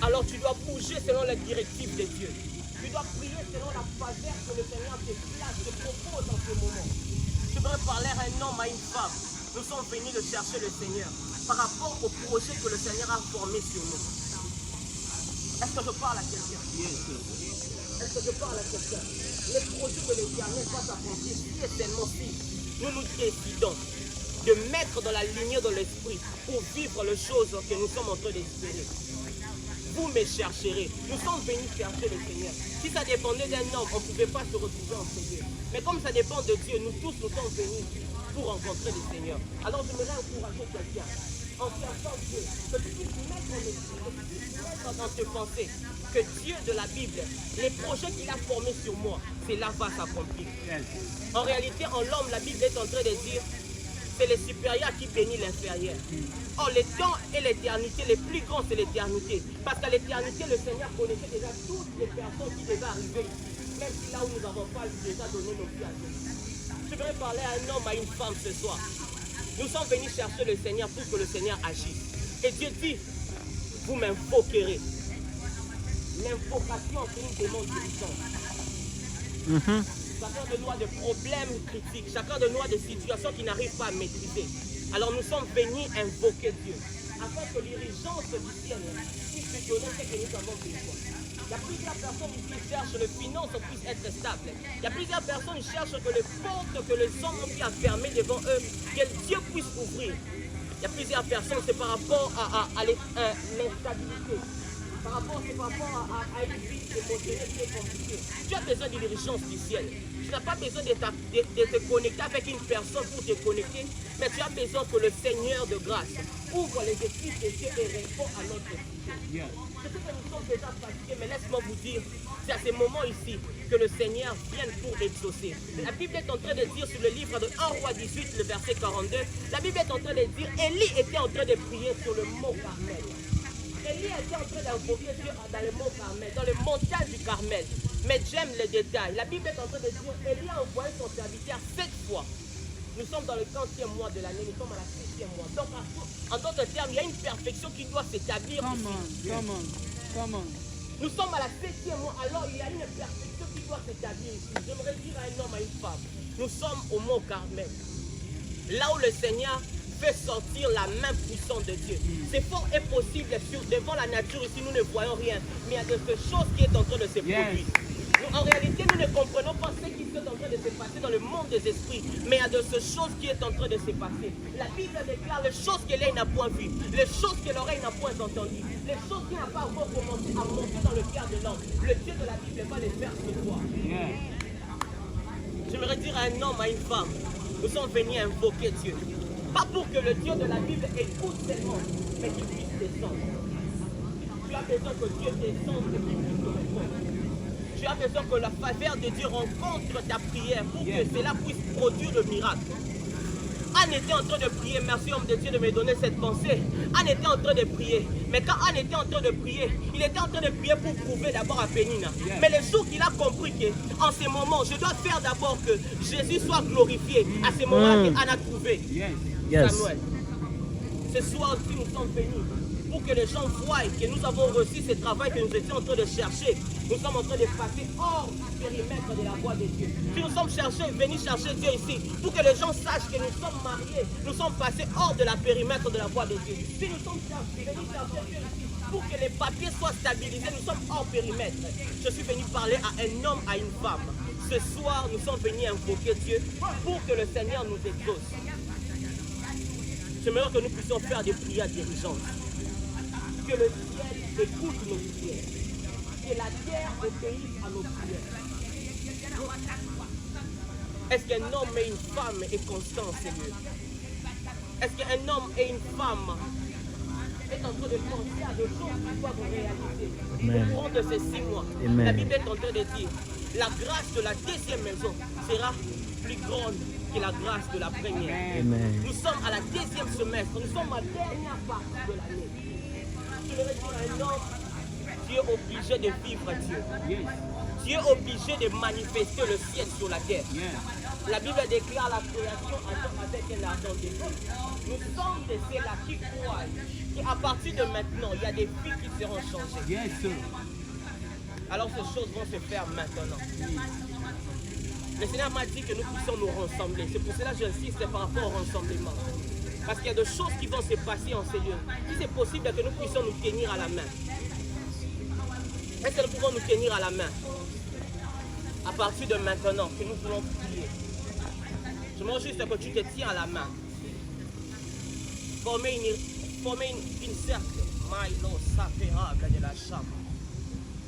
Alors tu dois bouger selon les directives de Dieu. Tu dois prier selon la faveur que le Seigneur te place, te propose en ce moment. Je voudrais parler à un homme, à une femme. Nous sommes venus de chercher le Seigneur par rapport au projet que le Seigneur a formé sur nous. Est-ce que je parle à quelqu'un? Est-ce que je parle à quelqu'un? Les projets de l'Éternel va s'accomplir si et seulement si nous nous décidons de mettre dans la lignée de l'esprit pour vivre les choses que nous sommes en train d'espérer. Vous me chercherez. Nous sommes venus chercher le Seigneur. Si ça dépendait d'un homme, on ne pouvait pas se retrouver en Seigneur. Mais comme ça dépend de Dieu, nous tous nous sommes venus pour rencontrer le Seigneur. Alors j'aimerais encourager quelqu'un en cherchant Dieu, que tu puisses mettre en esprit, que tu puisses mettre dans tes pensées que Dieu de la Bible, les projets qu'il a formés sur moi, cela va s'accomplir. En réalité, en l'homme, la Bible est en train de dire, c'est le supérieur qui bénit l'inférieur. Or, les temps et l'éternité, les plus grands, c'est l'éternité. Parce qu'à l'éternité, le Seigneur connaissait déjà toutes les personnes qui devaient arriver ici. Même si là où nous n'avons pas déjà donné nos vies à Dieu. Je voudrais parler à un homme, à une femme ce soir. Nous sommes venus chercher le Seigneur pour que le Seigneur agisse. Et Dieu dit, vous m'invoquerez. L'invocation, c'est une demande puissante. Chacun de nous a des problèmes critiques, chacun de nous a des situations qui n'arrivent pas à maîtriser. Alors nous sommes venus invoquer Dieu, afin que l'irrigence du ciel puisse nous donner ce que nous avons besoin. Il y a plusieurs personnes qui cherchent que les finances puissent être stables. Il y a plusieurs personnes qui cherchent que les portes que les hommes ont pu fermer devant eux, que Dieu puisse ouvrir. Il y a plusieurs personnes, c'est par rapport à l'instabilité. Par rapport à une vie émotionnelle qui est compliquée. Tu as besoin d'une urgence du ciel. Tu n'as pas besoin de te connecter avec une personne pour te connecter, mais tu as besoin que le Seigneur de grâce ouvre les esprits de Dieu et répond à notre esprit. Je sais que nous sommes déjà fatigués, mais laisse-moi vous dire, c'est à ce moment ici que le Seigneur vient pour exaucer. La Bible est en train de dire sur le livre de 1 Roi 18, le verset 42, la Bible est en train de dire, Élie était en train de prier sur le mont Carmel. Élie était en train d'invoquer Dieu dans le mont Carmel, dans les montagnes du Carmel. Mais j'aime les détails. La Bible est en train de dire, Élie a envoyé son serviteur 7 fois. Nous sommes dans le 40e mois de l'année, nous sommes à la 6e mois. Donc, en d'autres termes, il y a une perfection qui doit s'établir ici. Nous sommes à la 7e mois, alors il y a une perfection qui doit s'établir ici. J'aimerais dire à un homme, à une femme, nous sommes au mont Carmel. Là où le Seigneur fait sortir la main puissante de Dieu. C'est fort et possible, devant la nature ici, nous ne voyons rien. Mais il y a de ces choses qui est en train de se produire. En réalité, nous ne comprenons pas ce qui est en train de se passer dans le monde des esprits. Mais il y a de ces choses qui est en train de se passer. La Bible déclare les choses que l'œil n'a point vues, les choses que l'oreille n'a point entendues, les choses qui n'ont pas encore commencé à monter dans le cœur de l'homme. Le Dieu de la Bible va les faire ce soir. J'aimerais dire à un homme, à une femme, nous sommes venus invoquer Dieu. Pas pour que le Dieu de la Bible écoute seulement, mais qu'il puisse descendre. Tu as besoin que Dieu descende et qu'il puisse te répondre. Tu as besoin que la faveur de Dieu rencontre ta prière pour que cela puisse produire le miracle. Anne était en train de prier, merci homme de Dieu de me donner cette pensée. Anne était en train de prier, mais quand Anne était en train de prier, il était en train de prier pour prouver d'abord à Pénina. Mais le jour qu'il a compris qu'en ce moment, je dois faire d'abord que Jésus soit glorifié, à ce moment-là Anne a trouvé Samuel. Ce soir aussi nous sommes venus pour que les gens voient que nous avons reçu ce travail que nous étions en train de chercher. Nous sommes en train de passer hors du périmètre de la voie de Dieu. Si nous sommes venus chercher Dieu ici, pour que les gens sachent que nous sommes mariés, nous sommes passés hors de la périmètre de la voie de Dieu. Si nous sommes venus chercher Dieu ici, pour que les papiers soient stabilisés, nous sommes hors périmètre. Je suis venu parler à un homme, à une femme. Ce soir, nous sommes venus invoquer Dieu pour que le Seigneur nous exauce. J'aimerais que nous puissions faire des prières dirigeantes. Que le ciel écoute nos prières. Que la terre obéisse à nos prières. Est-ce qu'un homme et une femme est constant, Seigneur? Est-ce qu'un homme et une femme est en train de penser à des choses qui doivent réaliser au cours de ces 6 mois? La Bible est en train de dire, la grâce de la deuxième maison sera plus grande que la grâce de la première. Nous sommes à la deuxième semestre, nous sommes à la dernière partie de l'année. Je voudrais dire à un homme, tu es obligé de vivre Dieu. Tu es obligé de manifester le ciel sur la terre. La Bible déclare la création avec un ardent désir. Nous sommes de ceux-là qui croient qu'à partir de maintenant, il y a des vies qui seront changées. Alors ces choses vont se faire maintenant. Le Seigneur m'a dit que nous puissions nous rassembler. C'est pour cela que j'insiste par rapport au rassemblement. Parce qu'il y a des choses qui vont se passer en ces lieux. Si c'est possible que nous puissions nous tenir à la main. Est-ce que nous pouvons nous tenir à la main? À partir de maintenant, que nous voulons prier. Je veux juste que tu te tiens à la main. Former une cercle. Maïlo sapérable de la chambre.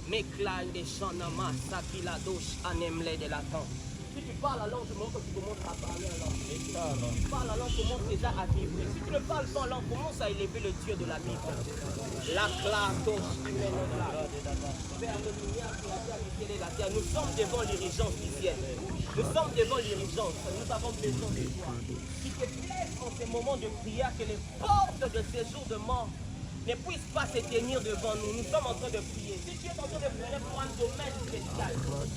M'éclaire des chanama, sapila douche, anemle de la tente. Si tu parles la langue, je veux que tu commences à parler en langue. Si tu parles la langue, commence déjà à vibrer. Si tu ne parles pas en langue, commence à élever le Dieu de la Bible. La clatos, vers le lumière sur la terre, la terre. Nous sommes devant l'irrigence du ciel. Nous sommes devant l'urgence, nous avons besoin de toi. Qu'il te plaise en ces moments de prière que les portes de ces jours de mort ne puissent pas se tenir devant nous. Nous sommes en train de prier. Si tu es en train de prier pour un domaine spécial,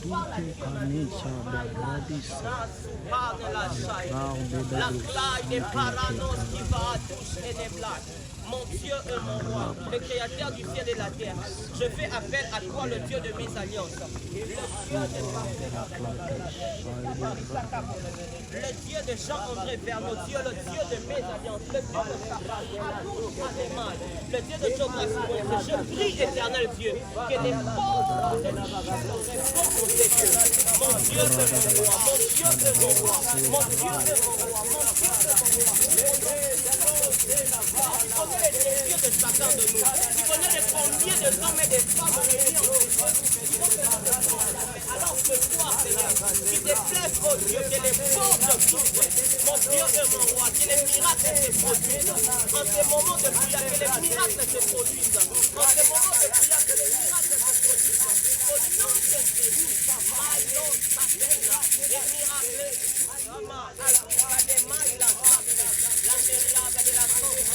parle à Dieu maintenant. La claille des paranos qui va à toucher les blagues. Mon Dieu et mon roi, le créateur du ciel et de la terre, je fais appel à toi, le Dieu de mes alliances. Le Dieu de Jean-André Verneau, Dieu, le Dieu de mes alliances, le Dieu de Safran, le Dieu de Jonas, je prie, éternel Dieu, que les portes de l'enfer se répondent aux yeux. Mon Dieu de mon roi, mon Dieu de mon roi, mon Dieu de mon roi, mon Dieu de mon roi. Les désirs de chacun de nous. Tu connais les combien de hommes et de femmes réunis en alors ce soir, Seigneur, qu'il te plaise, oh Dieu, que les portes s'ouvrent. Mon Dieu et mon roi, que les miracles se produisent. En ces moments de prière, que les miracles se produisent. En ces moments de prière, que les miracles se produisent. Au nom de Jésus, allons, Satan, les miracles. Maman, allons, des mailles, la mériade de la sauce.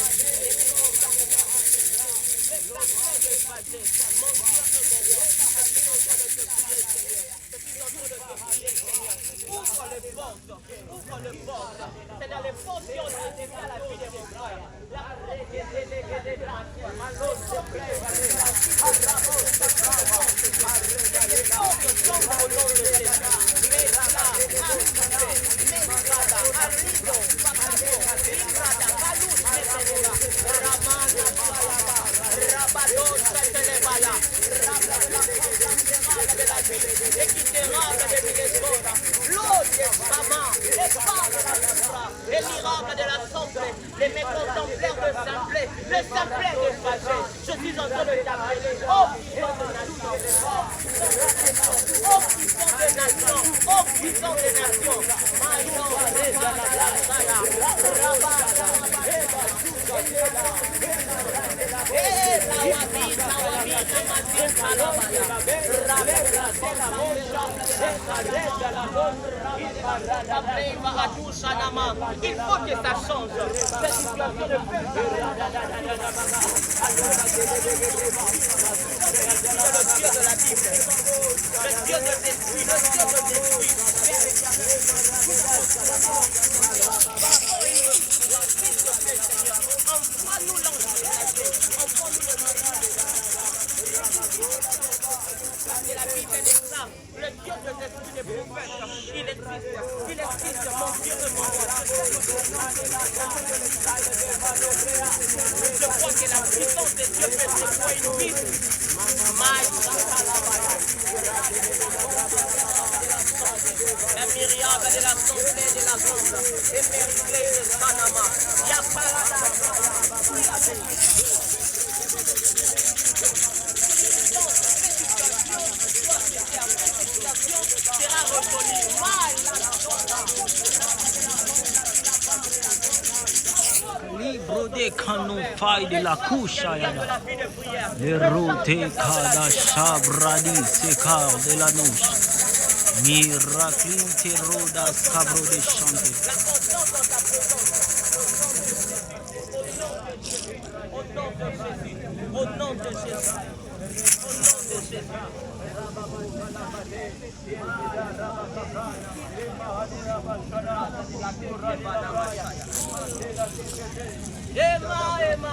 Ouvre le porte. C'est dans les portes qui ont été à la vie de mon frère. Les miracles de l'Assemblée, les mécontemplaires de Simplet, le Simplet de Fagé. Je suis en train de t'appeler, oh puissant de nations, oh puissant de nations, oh puissant de nations. Il faut que ça change. Cette situation ne peut pas. Le Dieu de la Bible, le Dieu de l'esprit, le Dieu de l'esprit. Envoie-nous l'ange, envoie-nous le et la Bible déclare, le Dieu de l'esprit des prophètes, il existe, mon Dieu de mon roi. Je crois que la puissance de Dieu peut secouer une vie. La myriade de l'assemblée de la zone, et mérité de Panama, il y a pas Libro de canon faille de la couche le route cada shabradi secar de la nouche miracle rodas cabro de chante. Au nom de Jésus. Emmanuel,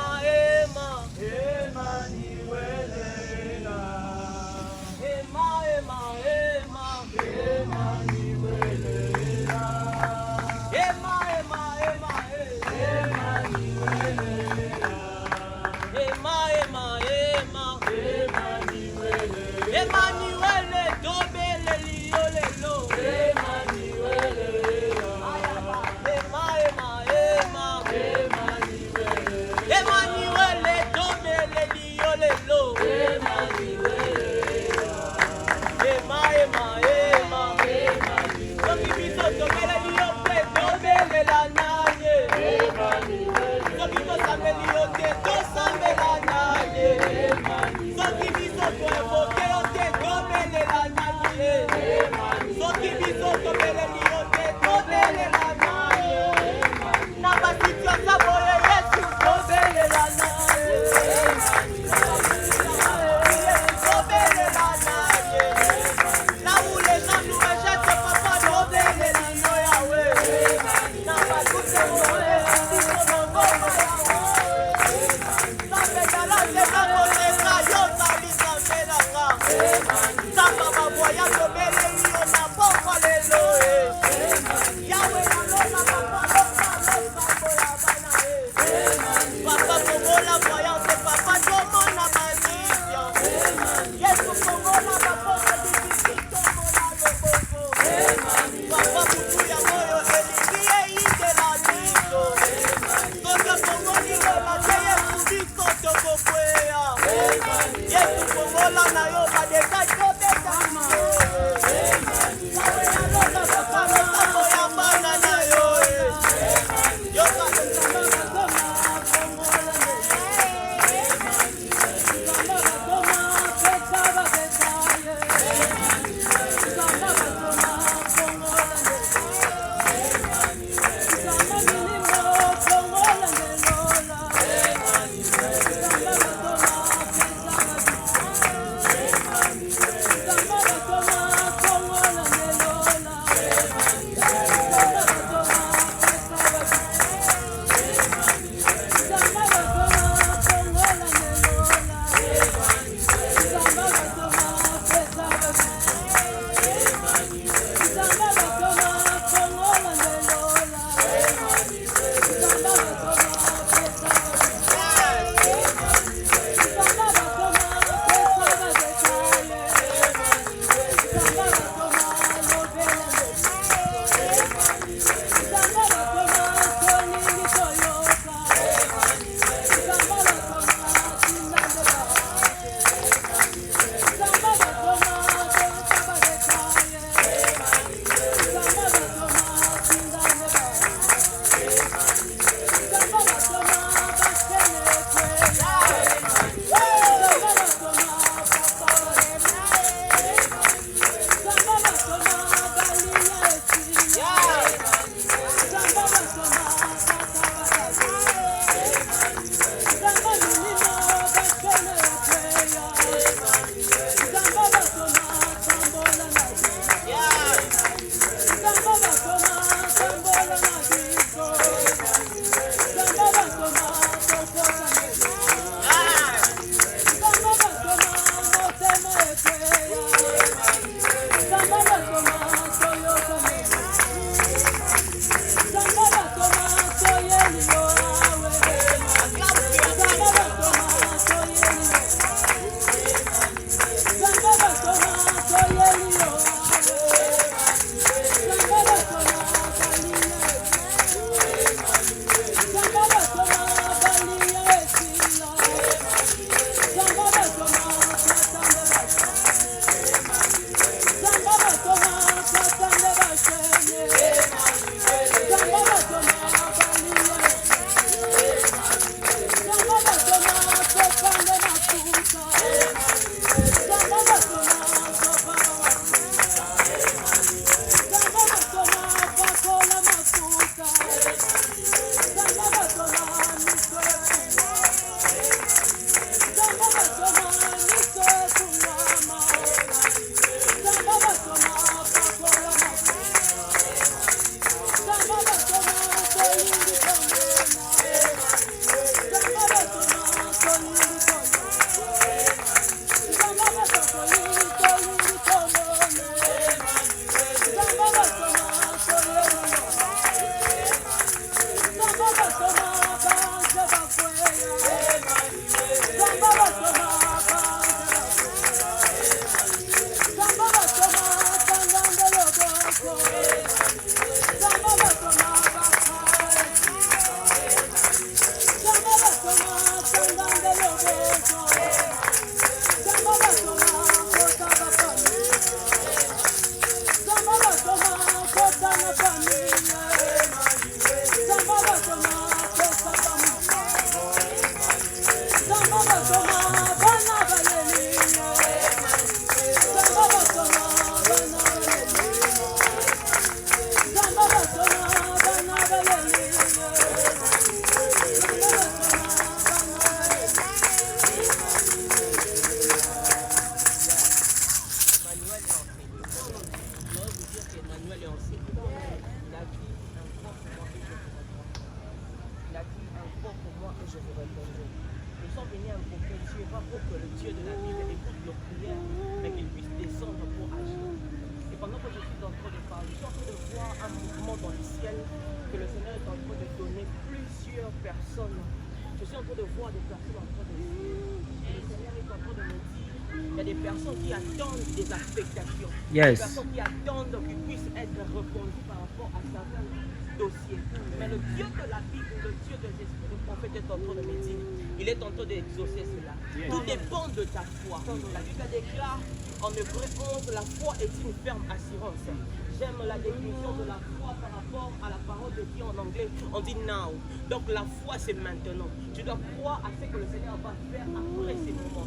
Yes. Des personnes qui attendent qu'ils puissent être reconduits par rapport à certaines dossier. Mais le Dieu de la Bible, le Dieu de Jésus, le prophète est en train de me dire, il est en train d'exaucer cela. Tout dépend de ta foi. La Bible déclare en Hébreu 11, la foi est une ferme assurance. J'aime la définition de la foi par rapport à la parole de Dieu en anglais. On dit now. Donc la foi c'est maintenant. Tu dois croire à ce que le Seigneur va faire après ces moments.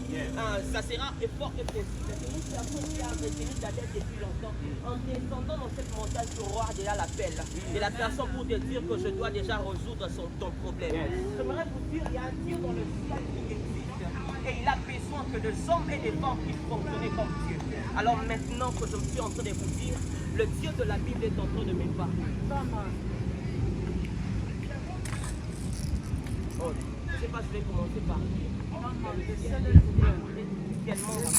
Ça sera effort et précis. C'est une personne qui a retenu ta dette depuis longtemps. En descendant dans cette montagne, tu auras déjà l'appel. Et la personne pour te dire que je dois déjà résoudre ton problème. J'aimerais vous dire, il y a un Dieu dans le ciel qui existe. Et il a besoin que des hommes et des femmes puissent fonctionner comme Dieu. Alors maintenant que je me suis en train de vous dire, le Dieu de la Bible est en train de me parler. Oh, je ne sais pas si je vais commencer par dire. Le ciel est ouvert. Tellement la mort.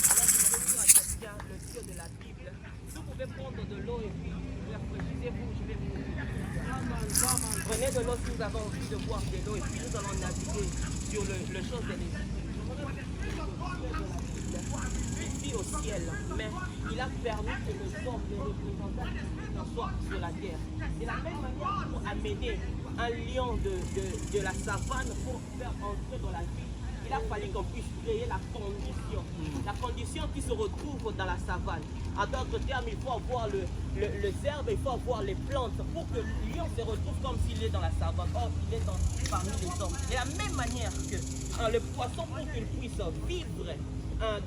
Alors je vais dire à quelqu'un, le Dieu de la Bible, vous pouvez prendre de l'eau et puis rafraîchissez-vous, je vais vous prenez de l'eau si vous avez envie de boire de l'eau et puis nous allons naviguer sur le chose de l'esprit. Ici au ciel, mais il a permis que le corps des représentants soit sur la terre. C'est la même manière pour amener un lion de la savane pour faire entrer dans la vie. Il a fallu qu'on puisse créer la condition qui se retrouve dans la savane. En d'autres termes, il faut avoir les herbes, il faut avoir les plantes pour que le lion se retrouve comme s'il est dans la savane. Or, il est parmi les hommes. De la même manière que le poisson, pour qu'il puisse vivre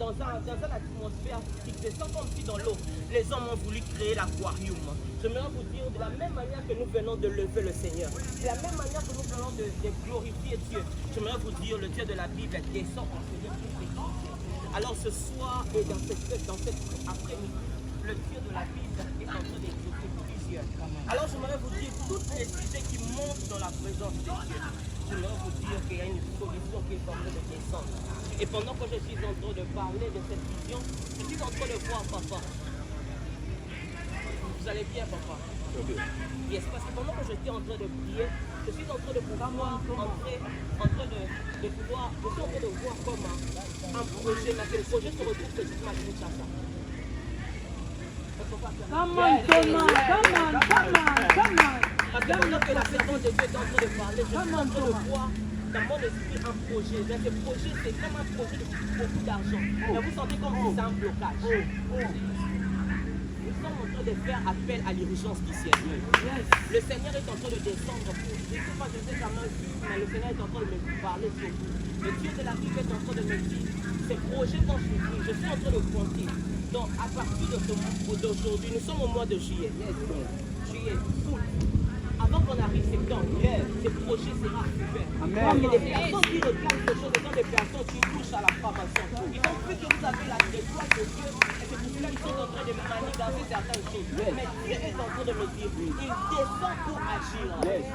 dans une atmosphère fixée, sans comme si dans l'eau, les hommes ont voulu créer l'aquarium. J'aimerais vous dire, de la même manière que nous venons de lever le Seigneur, de la même manière que nous venons de glorifier Dieu, j'aimerais vous dire, le Dieu de la Bible descend en Seigneur pour s'exaucer. Alors ce soir et dans cette après-midi, le Dieu de la Bible est en train d'exaucer plusieurs. Alors j'aimerais vous dire, toutes les sujets qui montent dans la présence de Dieu, j'aimerais vous dire qu'il y a une solution qui est en train de descendre. Et pendant que je suis en train de parler de cette vision, je suis en train de voir papa. Vous allez bien, papa? Yes, parce que pendant que j'étais en train de prier, je suis en train de pouvoir je suis en train de voir comment un projet, mais que le projet se retrouve petitement à Kinshasa. Come on, Thomas, come on. Parce que pendant que la présence de Dieu est en train de parler, je suis en train de voir dans mon esprit un projet. Mais ce projet, c'est comme un projet de beaucoup d'argent. Mais vous sentez comme si c'est un blocage. Nous sommes en train de faire appel à l'urgence du Seigneur. Le Seigneur est en train de descendre pour vous. Je ne sais pas, je sais jamais vu, mais le Seigneur est en train de me parler sur vous. Le Dieu de la Bible est en train de me dire, ces projets vont s'ouvrir. Je suis en train de compter. Donc, à partir d'aujourd'hui, nous sommes au mois de juillet. Juillet, août. Avant qu'on arrive septembre, ce projet sera ouvert. Amen. Et des personnes qui regardent ce genre, des personnes qui touchent à la formation. Ils ont vu que vous avez la étoile de Dieu. Et c'est pour cela qu'ils sont en train de manigancer certaines choses. Mais Dieu est en train de me dire, il descend pour agir.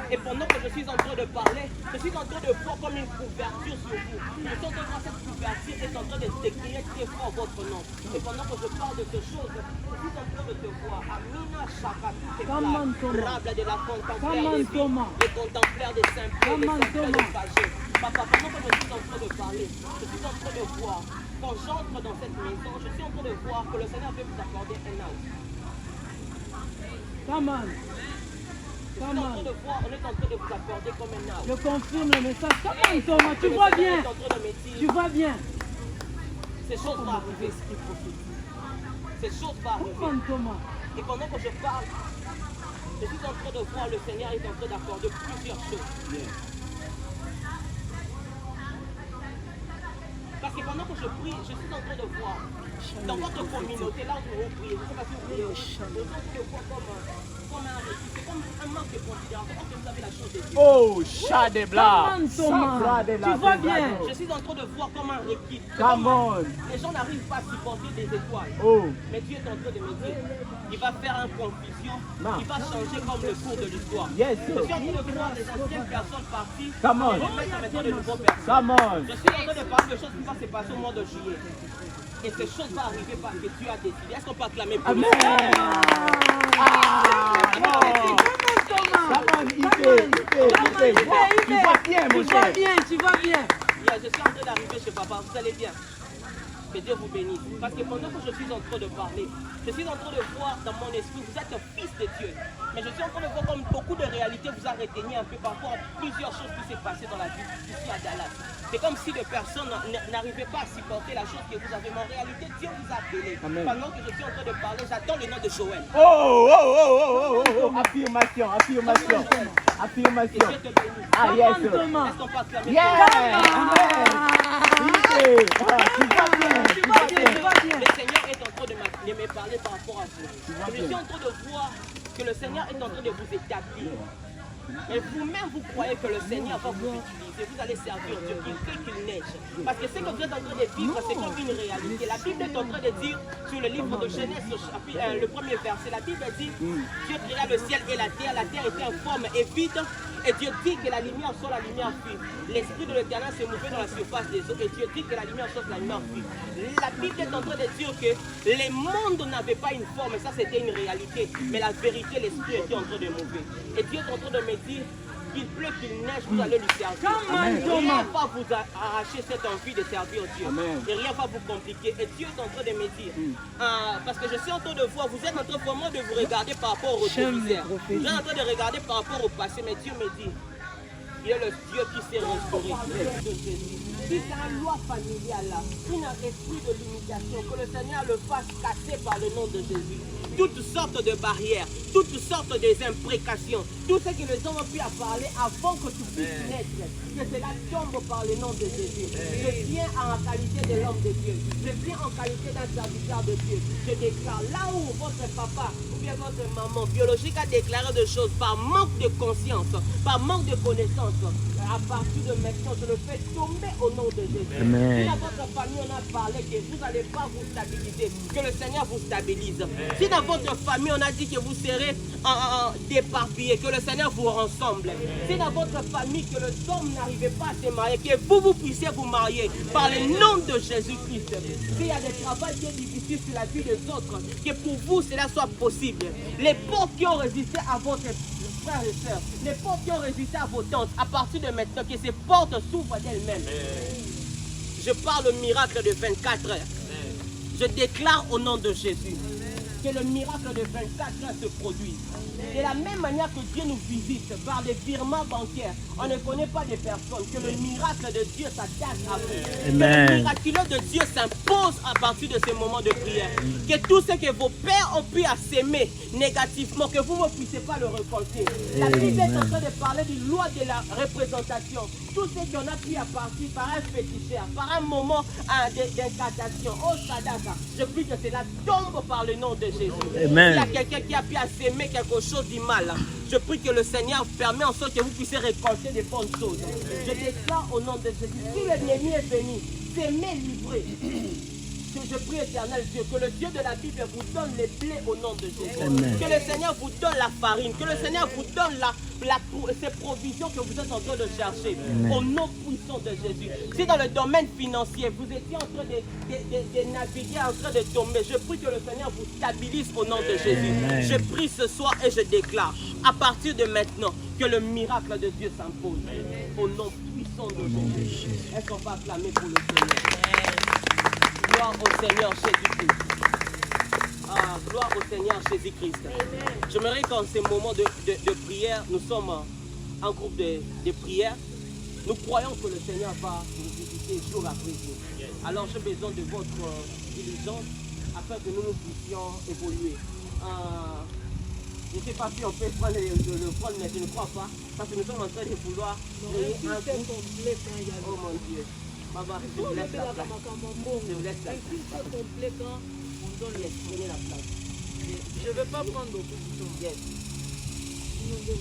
Et pendant que je suis en train de parler, je suis en train de voir comme une couverture sur vous. Je suis en train de voir cette couverture est en train de décrire très fort votre nom. Et pendant que je parle de ces choses, je suis en train de te voir. Amina Shakatu, c'est rable de la contemplaire des vies, les contemplaires des simples, les simples des sagés. Papa, pendant que je suis en train de parler, je suis en train de voir. Quand j'entre dans cette maison, je suis en train de voir que le Seigneur veut vous accorder un âge. Come on. On est en train de voir, on est en train de vous accorder comme un âge. Je confirme le message. Come on, Thomas, tu vois bien. Tu vois bien. Ces choses vont arriver, ce qui profite. Ces choses vont arriver. Come on, Thomas. Et pendant que je parle, je suis en train de voir le Seigneur est en train d'accorder plusieurs choses. Parce que pendant que je prie, je suis en train de voir dans votre communauté, là où vous priez, je ne sais pas si vous priez, je suis en train de voir comme un récit, c'est comme un manque de considération, comme que vous avez la chose de Dieu. Oh, Shadebla. Tu vois bien. Je suis en train de voir comme un récit. Come on. Les gens n'arrivent pas à supporter des étoiles. Oh. Mais Dieu est en train de me dire, il va faire une confusion, il va changer comme le cours de l'histoire. Yes, Je suis en train de voir les anciennes personnes parties, Come on. et remettre maintenant de nouveaux personnes. Come on. Je suis en train de parler de choses qui vont se passer au mois de juillet. Et ces choses vont arriver parce que Dieu a décidé. Est-ce qu'on peut acclamer pour lui? Tu vois bien. Je suis en train d'arriver chez papa, vous allez bien? Que Dieu vous bénisse. Parce que pendant que je suis en train de parler, je suis en train de voir dans mon esprit, vous êtes un fils de Dieu. Mais je suis en train de voir comme beaucoup de réalités vous a retenu un peu par rapport à plusieurs choses qui s'est passées dans la vie ici à Dallas. C'est comme si des personnes n'arrivaient pas à supporter la chose que vous avez. Mais en réalité, Dieu vous a appelé. Amen. Pendant que je suis en train de parler, j'attends le nom de Joël. Affirmation, affirmation. Que Affirmation. Dieu te bénisse. Ah, yes, sir. Thomas. Est-ce qu'on peut acclamer Yeah! Amen. Tu vas bien, tu vas bien. Le Seigneur est en train de me parler par rapport à vous. Je suis en train de voir que le Seigneur est en train de vous établir. Et vous-même, vous croyez que le Seigneur va vous utiliser. Vous allez servir Dieu, qu'il fait qu'il neige. Parce que ce que vous êtes en train de vivre, c'est comme une réalité. La Bible est en train de dire, sur le livre de Genèse, le premier verset, la Bible dit, Dieu créa le ciel et la terre était informe et vide. Et Dieu dit que la lumière soit, la lumière fuit. L'Esprit de l'Éternel se mouvait dans la surface des eaux. Et Dieu dit que la lumière soit, la lumière fuit. La Bible est en train de dire que les mondes n'avaient pas une forme. Et ça, c'était une réalité. Mais la vérité, l'Esprit était en train de mouver. Et Dieu est en train de me dire qu'il pleut, qu'il neige, vous allez lui servir. Amen. Rien ne va vous arracher cette envie de servir Dieu. Amen. Et rien ne va vous compliquer. Et Dieu est en train de me dire, parce que je suis en train de voir, vous êtes en train vraiment de vous regarder par rapport au rétroviseur. Vous êtes en train de regarder par rapport au passé, mais Dieu me dit, il est le Dieu qui s'est restauré. Si c'est une loi familiale, là, un esprit de limitation, que le Seigneur le fasse casser par le nom de Jésus. Toutes sortes de barrières, toutes sortes d'imprécations, tout ce que les hommes ont pu parler avant que tu puisses naître, que cela tombe par le nom de Jésus. Je viens en qualité de l'homme de Dieu, je viens en qualité d'un serviteur de Dieu. Je déclare là où votre papa ou bien votre maman biologique a déclaré des choses par manque de conscience, par manque de connaissance, à partir de maintenant, je le fais tomber au nom de Jésus. Amen. Si dans votre famille on a parlé que vous n'allez pas vous stabiliser, que le Seigneur vous stabilise. Si dans votre famille on a dit que vous serez déparpillés, que le Seigneur vous rassemble. Si dans votre famille que les hommes n'arrivaient pas à se marier, que vous puissiez vous marier par le nom de Jésus-Christ. S'il y a des travaux qui sont difficiles sur la vie des autres, que pour vous cela soit possible. Les portes qui ont résisté à votre frères et sœurs, les portes qui ont résisté à vos tentes, à partir de maintenant, que ces portes s'ouvrent d'elles-mêmes. Je parle au miracle de 24 heures. Je déclare au nom de Jésus que le miracle de 24 heures se produise. De la même manière que Dieu nous visite par des virements bancaires, on ne connaît pas des personnes, que le miracle de Dieu s'attache à vous. Amen. Que le miraculeux de Dieu s'impose à partir de ces moments de prière. Que tout ce que vos pères ont pu s'aimer négativement, que vous ne puissiez pas le récolter. La Bible est en train de parler d'une loi de la représentation. Tout ce qu'on a pu à partir par un féticheur, par un moment d'incantation, oh Sadaka, je prie que cela tombe par le nom de Jésus. Amen. S'il y a quelqu'un qui a pu s'aimer quelque chose du mal, je prie que le Seigneur permet en sorte que vous puissiez récolter des bonnes choses. Je déclare au nom de Jésus, si l'ennemi est venu, s'aimer livré. Je prie éternel Dieu, que le Dieu de la Bible vous donne les blés au nom de Jésus. Amen. Que le Seigneur vous donne la farine, que le Seigneur vous donne ces provisions que vous êtes en train de chercher. Au nom puissant de Jésus. Si dans le domaine financier, vous étiez en train de naviguer, en train de tomber, je prie que le Seigneur vous stabilise au nom de Jésus. Amen. Je prie ce soir et je déclare, à partir de maintenant, que le miracle de Dieu s'impose. Au nom puissant de Jésus. Est-ce qu'on va acclamer pour le Seigneur? Gloire au Seigneur Jésus-Christ. Ah, gloire au Seigneur Jésus-Christ. J'aimerais qu'en ces moments de prière, nous sommes en groupe de prière. Nous croyons que le Seigneur va nous visiter jour après jour. Alors j'ai besoin de votre diligence afin que nous puissions évoluer. Je ne sais pas si on peut prendre le prendre, mais je ne crois pas. Parce que nous sommes en train de vouloir créer un groupe. Oh mon Dieu. Maman, je vous laisse la place. Je vous laisse la place. On donne Prenez la place. Je ne vais pas prendre beaucoup de temps. Yes. Sinon, je vais